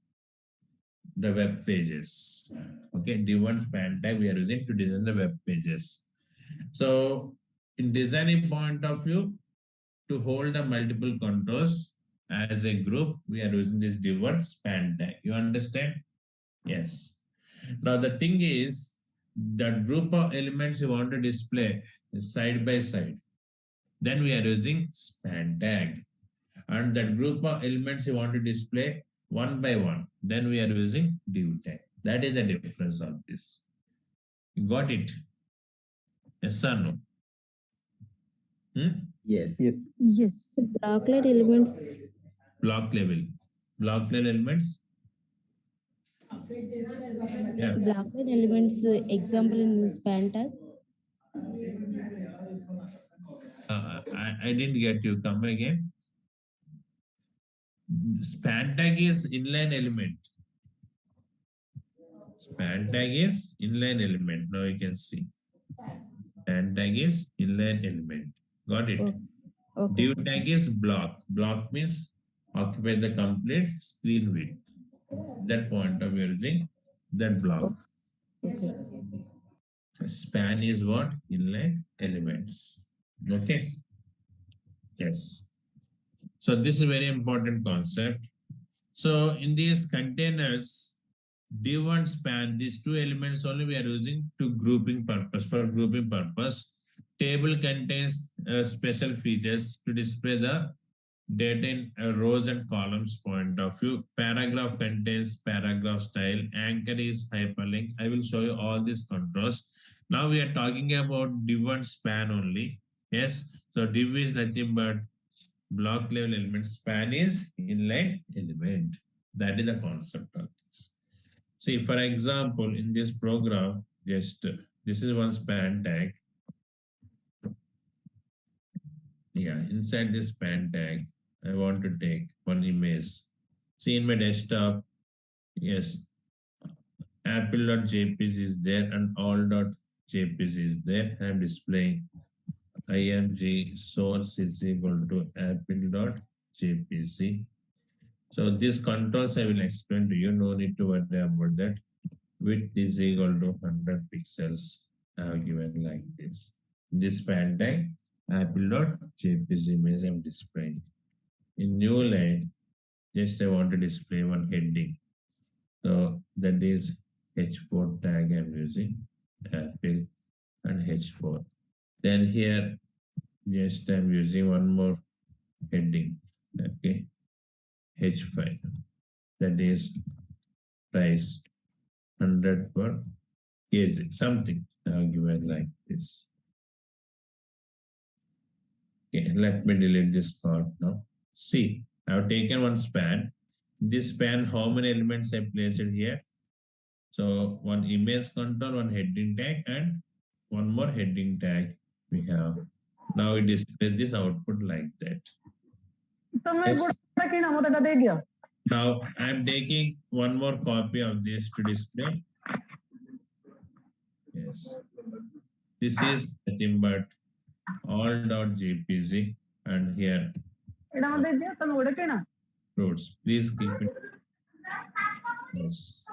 S1: the web pages. Okay, div and span tag we are using to design the web pages. So, in designing point of view, to hold the multiple controls as a group, we are using this div and span tag. You understand? Yes. Now the thing is that group of elements you want to display side by side. Then we are using span tag. And that group of elements you want to display one by one. Then we are using div tag. That is the difference of this. You got it? Yes or no?
S6: Yes.
S7: Yes.
S8: So blocklet elements.
S1: Block level. Block level elements. Yeah.
S8: Blocklet elements example in span tag.
S1: I didn't get you. Come again. Span tag is inline element. Span tag is inline element. Now you can see. Span tag is inline element. Got it?
S8: Okay.
S1: Div tag is block. Block means occupy the complete screen width. That point of using that block.
S8: Okay.
S1: Span is what? Inline elements. Okay. Yes. So this is a very important concept. So in these containers, div and span, these two elements only we are using to grouping purpose. For grouping purpose, table contains special features to display the data in rows and columns point of view. Paragraph contains paragraph style. Anchor is hyperlink. I will show you all these controls. Now we are talking about div and span only. Yes. So div is nothing but block level element. Span is inline element. That is the concept of this. See, for example, in this program, just this is one span tag. Yeah, inside this span tag, I want to take one image. See in my desktop, yes, apple.jpg is there and all.jpg is there. I'm displaying img source is equal to apple.jpg. So these controls I will explain to you. No need to worry about that. Width is equal to 100 pixels. I have given like this. This span tag apple.jpg image I'm displaying. In new line, just I want to display one heading. So that is H4 tag I'm using, Apple and H4. Then here, just I'm using one more heading, okay, H5. That is price 100 per kg, something I'll give it like this. Okay, let me delete this part now. See, I've taken one span. This span, how many elements I placed it here? So one image control, one heading tag, and one more heading tag we have. Now we display this output like that. Yes. Now I'm taking one more copy of this to display. Yes. This is nothing but all.jpg and here fruits. Please keep it. Yes.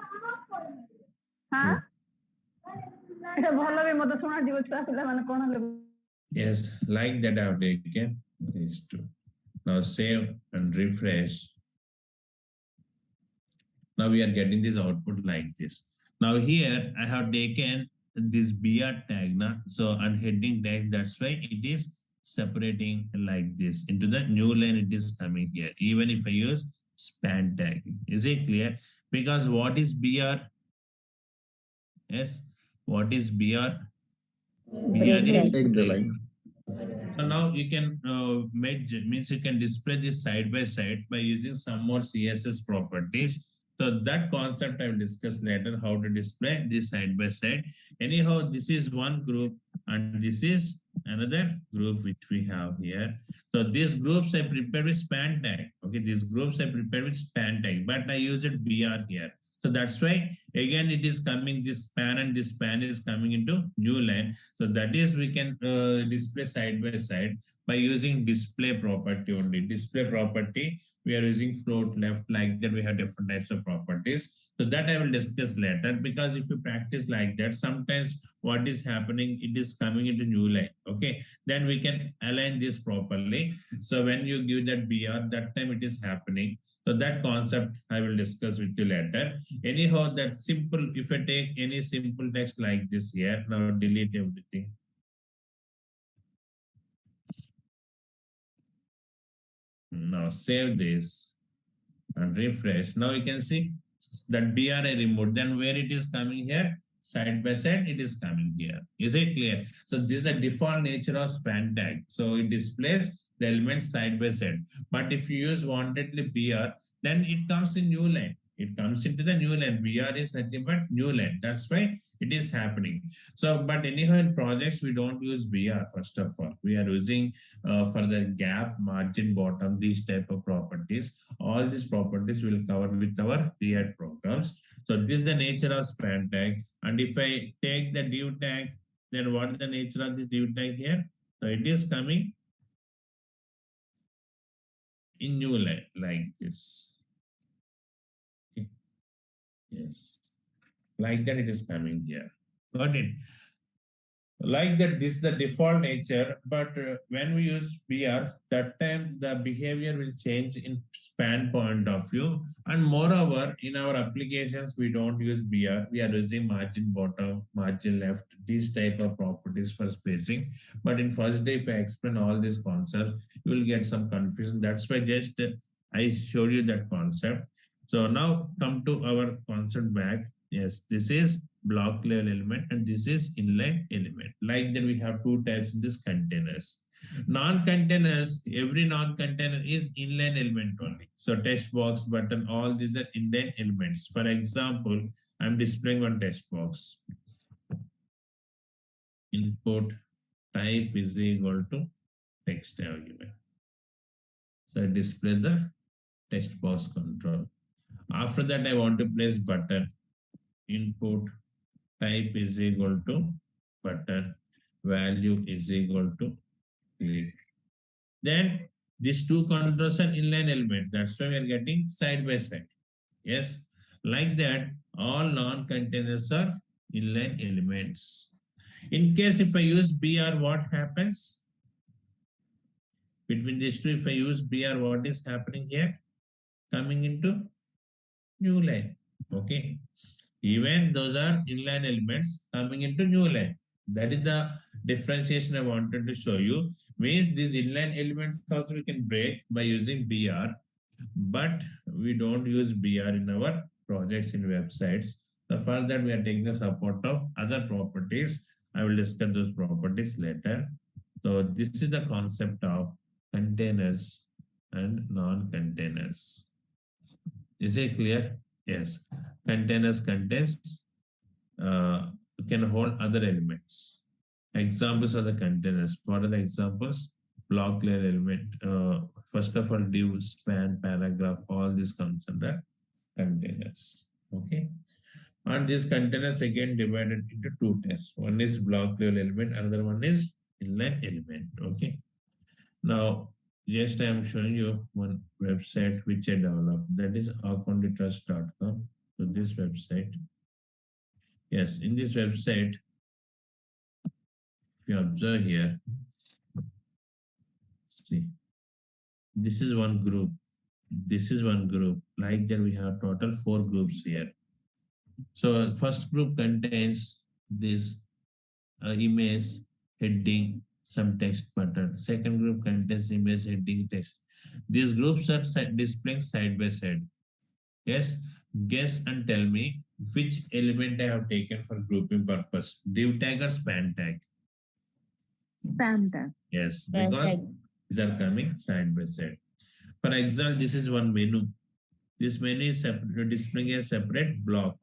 S1: Yes, like that I have taken these two. Now save and refresh. Now we are getting this output like this. Now here I have taken this BR tag now. So on heading tag, that's why it is separating like this. Into the new line it is coming here. Even if I use span tag. Is it clear? Because what is BR? Yes, what is BR? BR is
S6: Break the line.
S1: So now you can means you can display this side by side by using some more CSS properties. So that concept I will discuss later, how to display this side by side. Anyhow, this is one group and this is another group which we have here. So these groups I prepared with span tag. Okay, these groups I prepared with span tag, but I used BR here. So that's why again it is coming this span and this span is coming into new line. So that is we can display side by side by using display property only. Display property we are using float left, like that we have different types of properties. So that I will discuss later, because if you practice like that, sometimes what is happening, it is coming into new line. Okay, then we can align this properly. So when you give that BR, that time it is happening. So that concept I will discuss with you later. Anyhow, that simple, if I take any simple text like this here, now delete everything. Now save this and refresh. Now you can see that BR I removed. Then where it is coming here, side by side, it is coming here. Is it clear? So this is the default nature of span tag. So it displays the elements side by side. But if you use wantedly BR, then it comes in new line. It comes into the new line. BR is nothing but new line. That's why it is happening. So, but anyhow, in projects, we don't use BR, first of all. We are using for the gap, margin, bottom, these type of properties. All these properties will cover with our React programs. So this is the nature of span tag. And if I take the div tag, then what is the nature of this div tag here? So it is coming in new line like this. Okay. Yes, like that it is coming here. Got it? Like that, this is the default nature, but when we use BR, that time the behavior will change in span point of view. And moreover, in our applications, we don't use BR. We are using margin bottom, margin left, these type of properties for spacing. But in first day, if I explain all these concepts, you will get some confusion. That's why just I showed you that concept. So now come to our concept back. Yes, this is block level element and this is inline element. Like that we have two types in this containers. Non-containers, every non-container is inline element only. So text box, button, all these are inline elements. For example, I'm displaying one text box. Input type is equal to text argument. So I display the text box control. After that, I want to place button. Input type is equal to button, value is equal to click. Then these two controls are inline elements. That's why we are getting side by side. Yes, like that, all non-containers are inline elements. In case if I use BR, what happens? Between these two, if I use BR, what is happening here? Coming into new line. Okay. Even those are inline elements coming into new line. That is the differentiation I wanted to show you. Means these inline elements also we can break by using BR, but we don't use BR in our projects in websites. So for that we are taking the support of other properties. I will discuss those properties later. So this is the concept of containers and non-containers. Is it clear? Yes. Containers contains can hold other elements. Examples of the containers. What are the examples? Block layer element. First of all, div, span, paragraph, all these comes under containers. Okay. And these containers again divided into two types. One is block level element, another one is inline element. Okay. Now, just I am showing you one website which I developed. That is accountitrust.com. So this website. Yes, in this website, if you observe here, see, this is one group. This is one group. Like that, we have total 4 groups here. So first group contains this image, heading, some text button. Second group contains image, heading, text. These groups are displaying side by side. Yes, guess and tell me which element I have taken for grouping purpose. Div tag or span tag?
S7: Span tag.
S1: Yes,
S8: Span
S1: because
S8: tag.
S1: these are coming side by side. For example, this is one menu. This menu is displaying a separate block.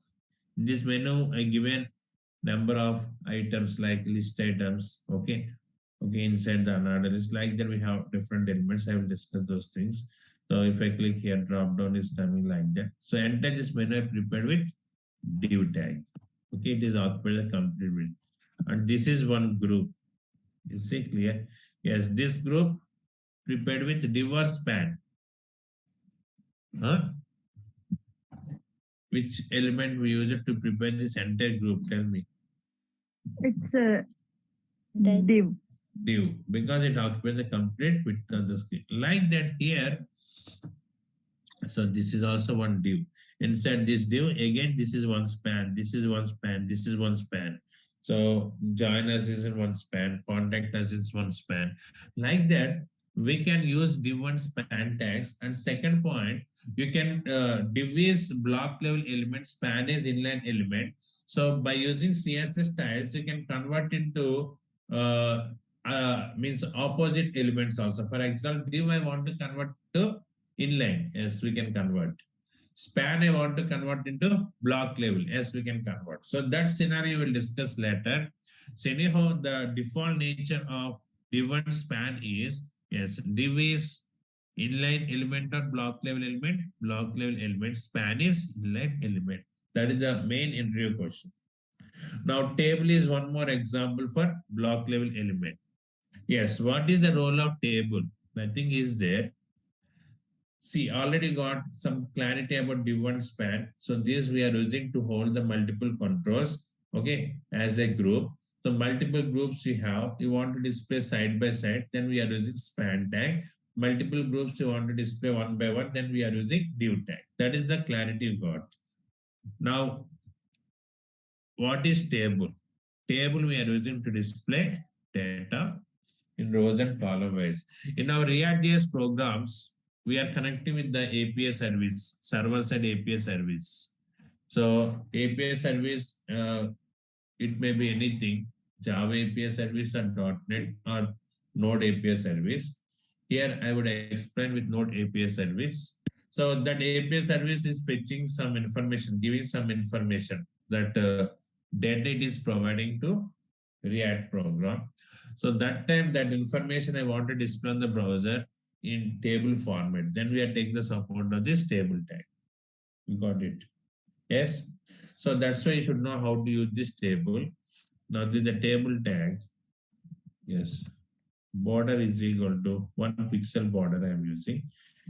S1: In this menu, I given number of items like list items. Okay. Okay, inside the another list, like that we have different elements. I will discuss those things. So if I click here, drop down is coming like that. So enter this menu I prepared with div tag. Okay, it is occupied the complete with. And this is one group. Is it clear? Yes, this group prepared with div or span. Huh? Which element we use it to prepare this entire group? Tell me.
S7: It's a div.
S1: Div, because it occupies the complete width of the screen. Like that here. So this is also one div. Inside this div, again, this is one span, this is one span, this is one span. So join us is in one span, contact us is one span. Like that, we can use div and span tags. And second point, you can div is block level element, span is inline element. So by using CSS styles, you can convert into means opposite elements also. For example, div I want to convert to inline, yes, we can convert. Span I want to convert into block level, yes, we can convert. So that scenario we'll discuss later. So anyhow, the default nature of div and span is, yes, div is inline element or block level element, block level element, span is inline element. That is the main interview question. Now table is one more example for block level element. Yes, what is the role of table? Nothing is there. See, already got some clarity about div and span. So this we are using to hold the multiple controls, okay, as a group. So multiple groups you have, you want to display side by side, then we are using span tag. Multiple groups you want to display one by one, then we are using div tag. That is the clarity you got. Now, what is table? Table we are using to display data in rows and column wise. In our React.js programs, we are connecting with the API service, server-side API service. So API service, it may be anything, Java API service or .NET or Node API service. Here I would explain with Node API service. So that API service is fetching some information, giving some information that data it is providing to React program. So that time that information I want to display on the browser in table format. Then we are taking the support of this table tag. You got it? Yes. So that's why you should know how to use this table. Now this is the table tag. Yes. Border is equal to 1 pixel border I am using.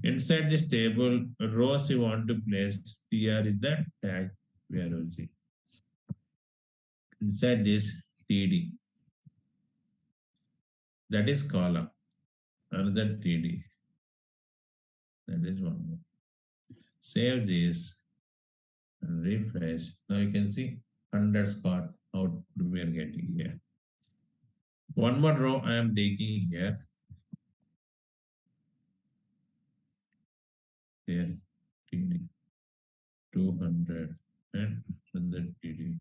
S1: Inside this table, rows you want to place, TR is the tag we are using. Inside this TD, that is column, another TD. That is one more. Save this and refresh. Now you can see underscore output we are getting here. One more row I am taking here. Here, TD 200 and another TD.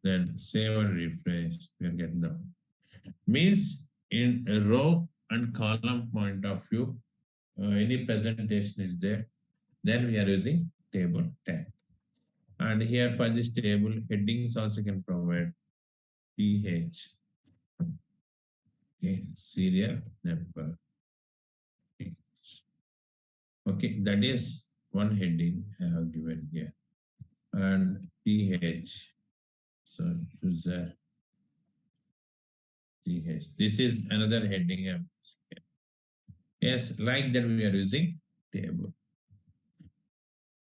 S1: Then save and refresh. We are getting down. Means in a row and column point of view, any presentation is there. Then we are using table tag. And here for this table, headings also can provide PH. Okay, serial number. Okay, that is one heading I have given here. And PH. So user PH. This is another heading. Yes, like that we are using table.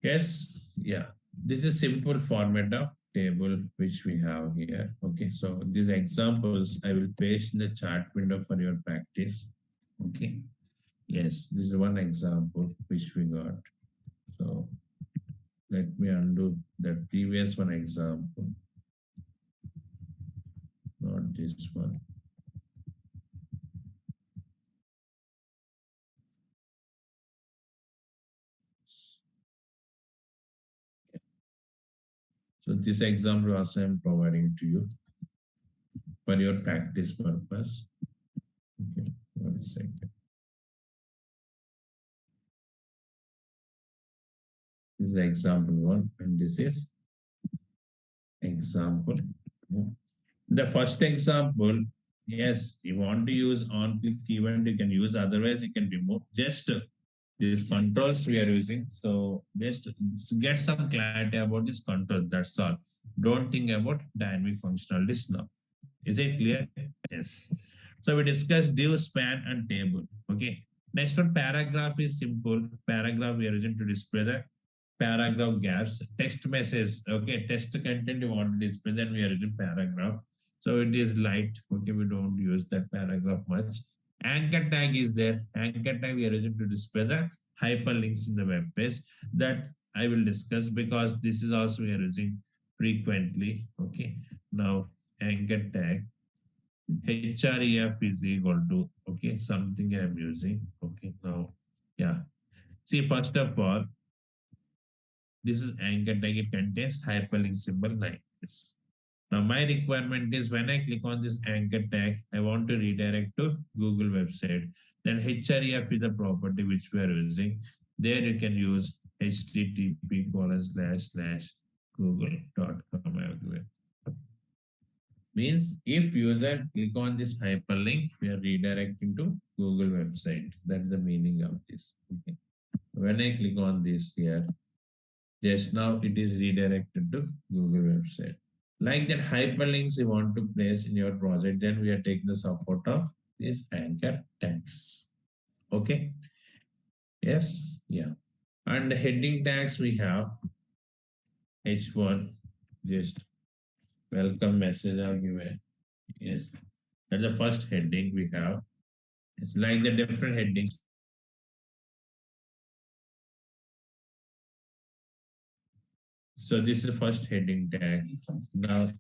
S1: Yes, yeah. This is simple format of table which we have here. Okay, so these examples I will paste in the chat window for your practice. Okay, yes, this is one example which we got. So let me undo the previous one example, not this one. So this example also I'm providing to you for your practice purpose. Okay, 1 second. This is example 1 and this is example 2. The first example, yes, you want to use on-click event, you can use, otherwise you can remove. Just these controls we are using. So just get some clarity about this control, that's all. Don't think about dynamic functionalities now. Is it clear? Yes. So we discussed div, span, and table. Okay. Next one, paragraph is simple. Paragraph we are using to display the paragraph gaps. Text message. Okay. Text content you want to display, then we are using paragraph. So it is light. Okay. We don't use that paragraph much. Anchor tag is there. Anchor tag we are using to display the hyperlinks in the web page. That I will discuss because this is also we are using frequently. Okay. Now anchor tag href is equal to, okay, something I'm using. Okay, now, yeah. See, first of all, this is anchor tag, it contains hyperlink symbol like this. Now, my requirement is when I click on this anchor tag, I want to redirect to Google website. Then href is the property which we are using. There you can use http://google.com. Means if user click on this hyperlink, we are redirecting to Google website. That's the meaning of this. Okay. When I click on this here, just now it is redirected to Google website. Like that hyperlinks you want to place in your project, then we are taking the support of this anchor tags. Okay. Yes. Yeah. And the heading tags we have H1, just welcome message or given. Yes. That's the first heading we have. It's like the different headings. So this is the first heading tag. Now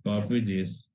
S1: copy this.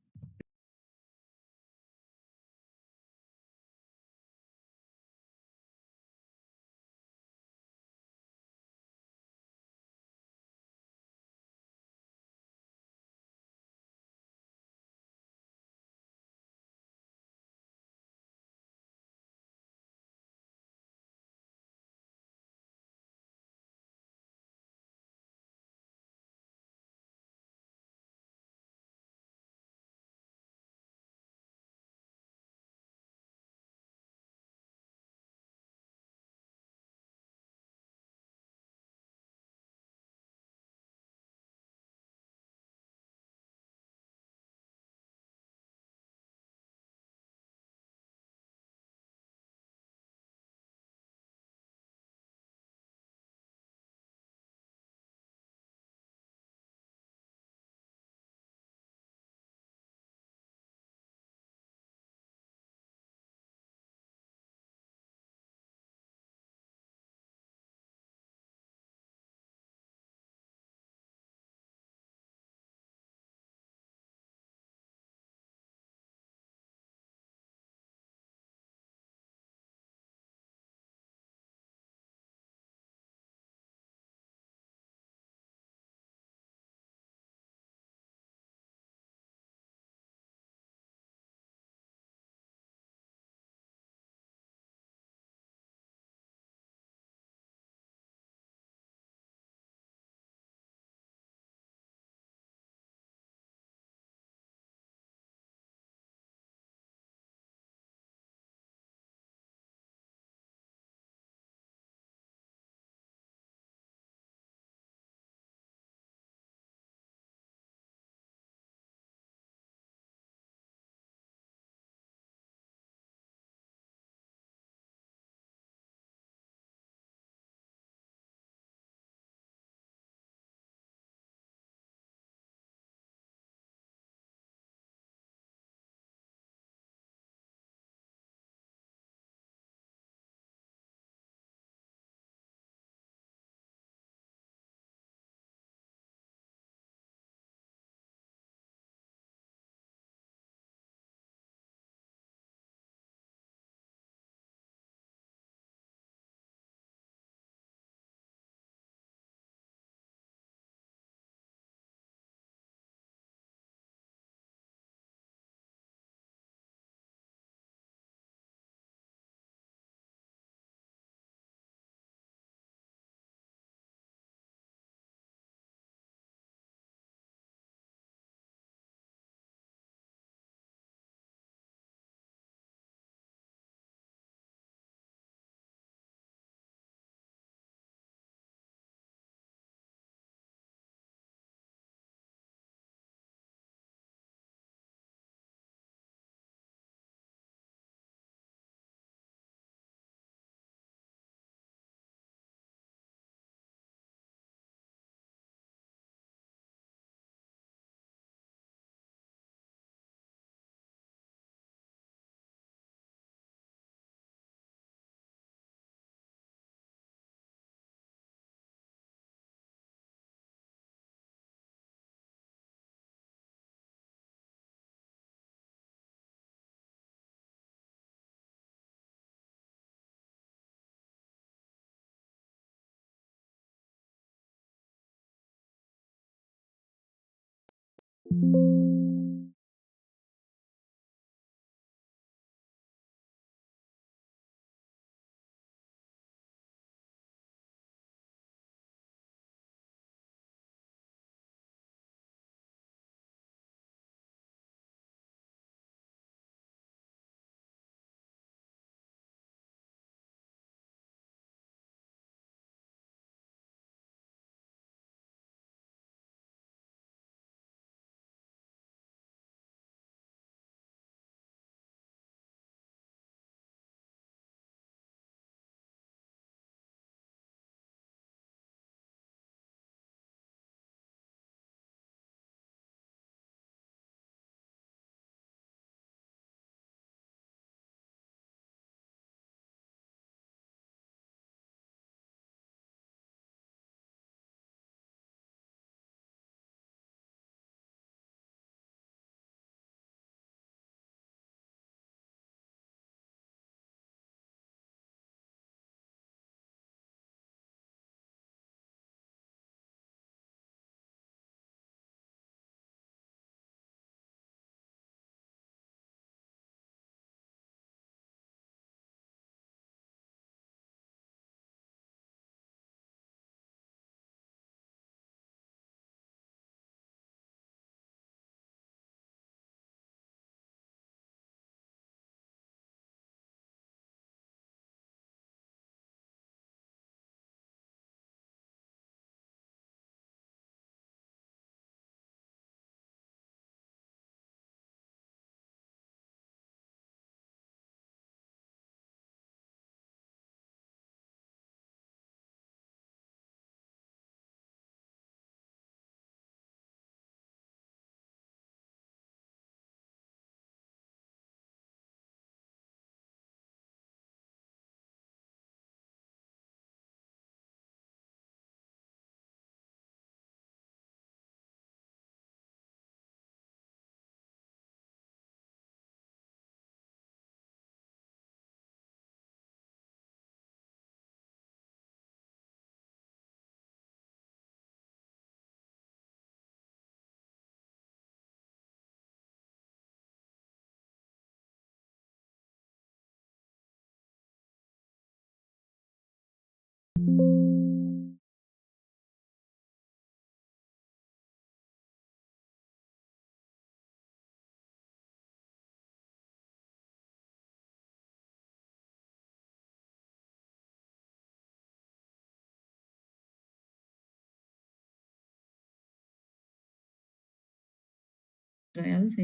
S9: trials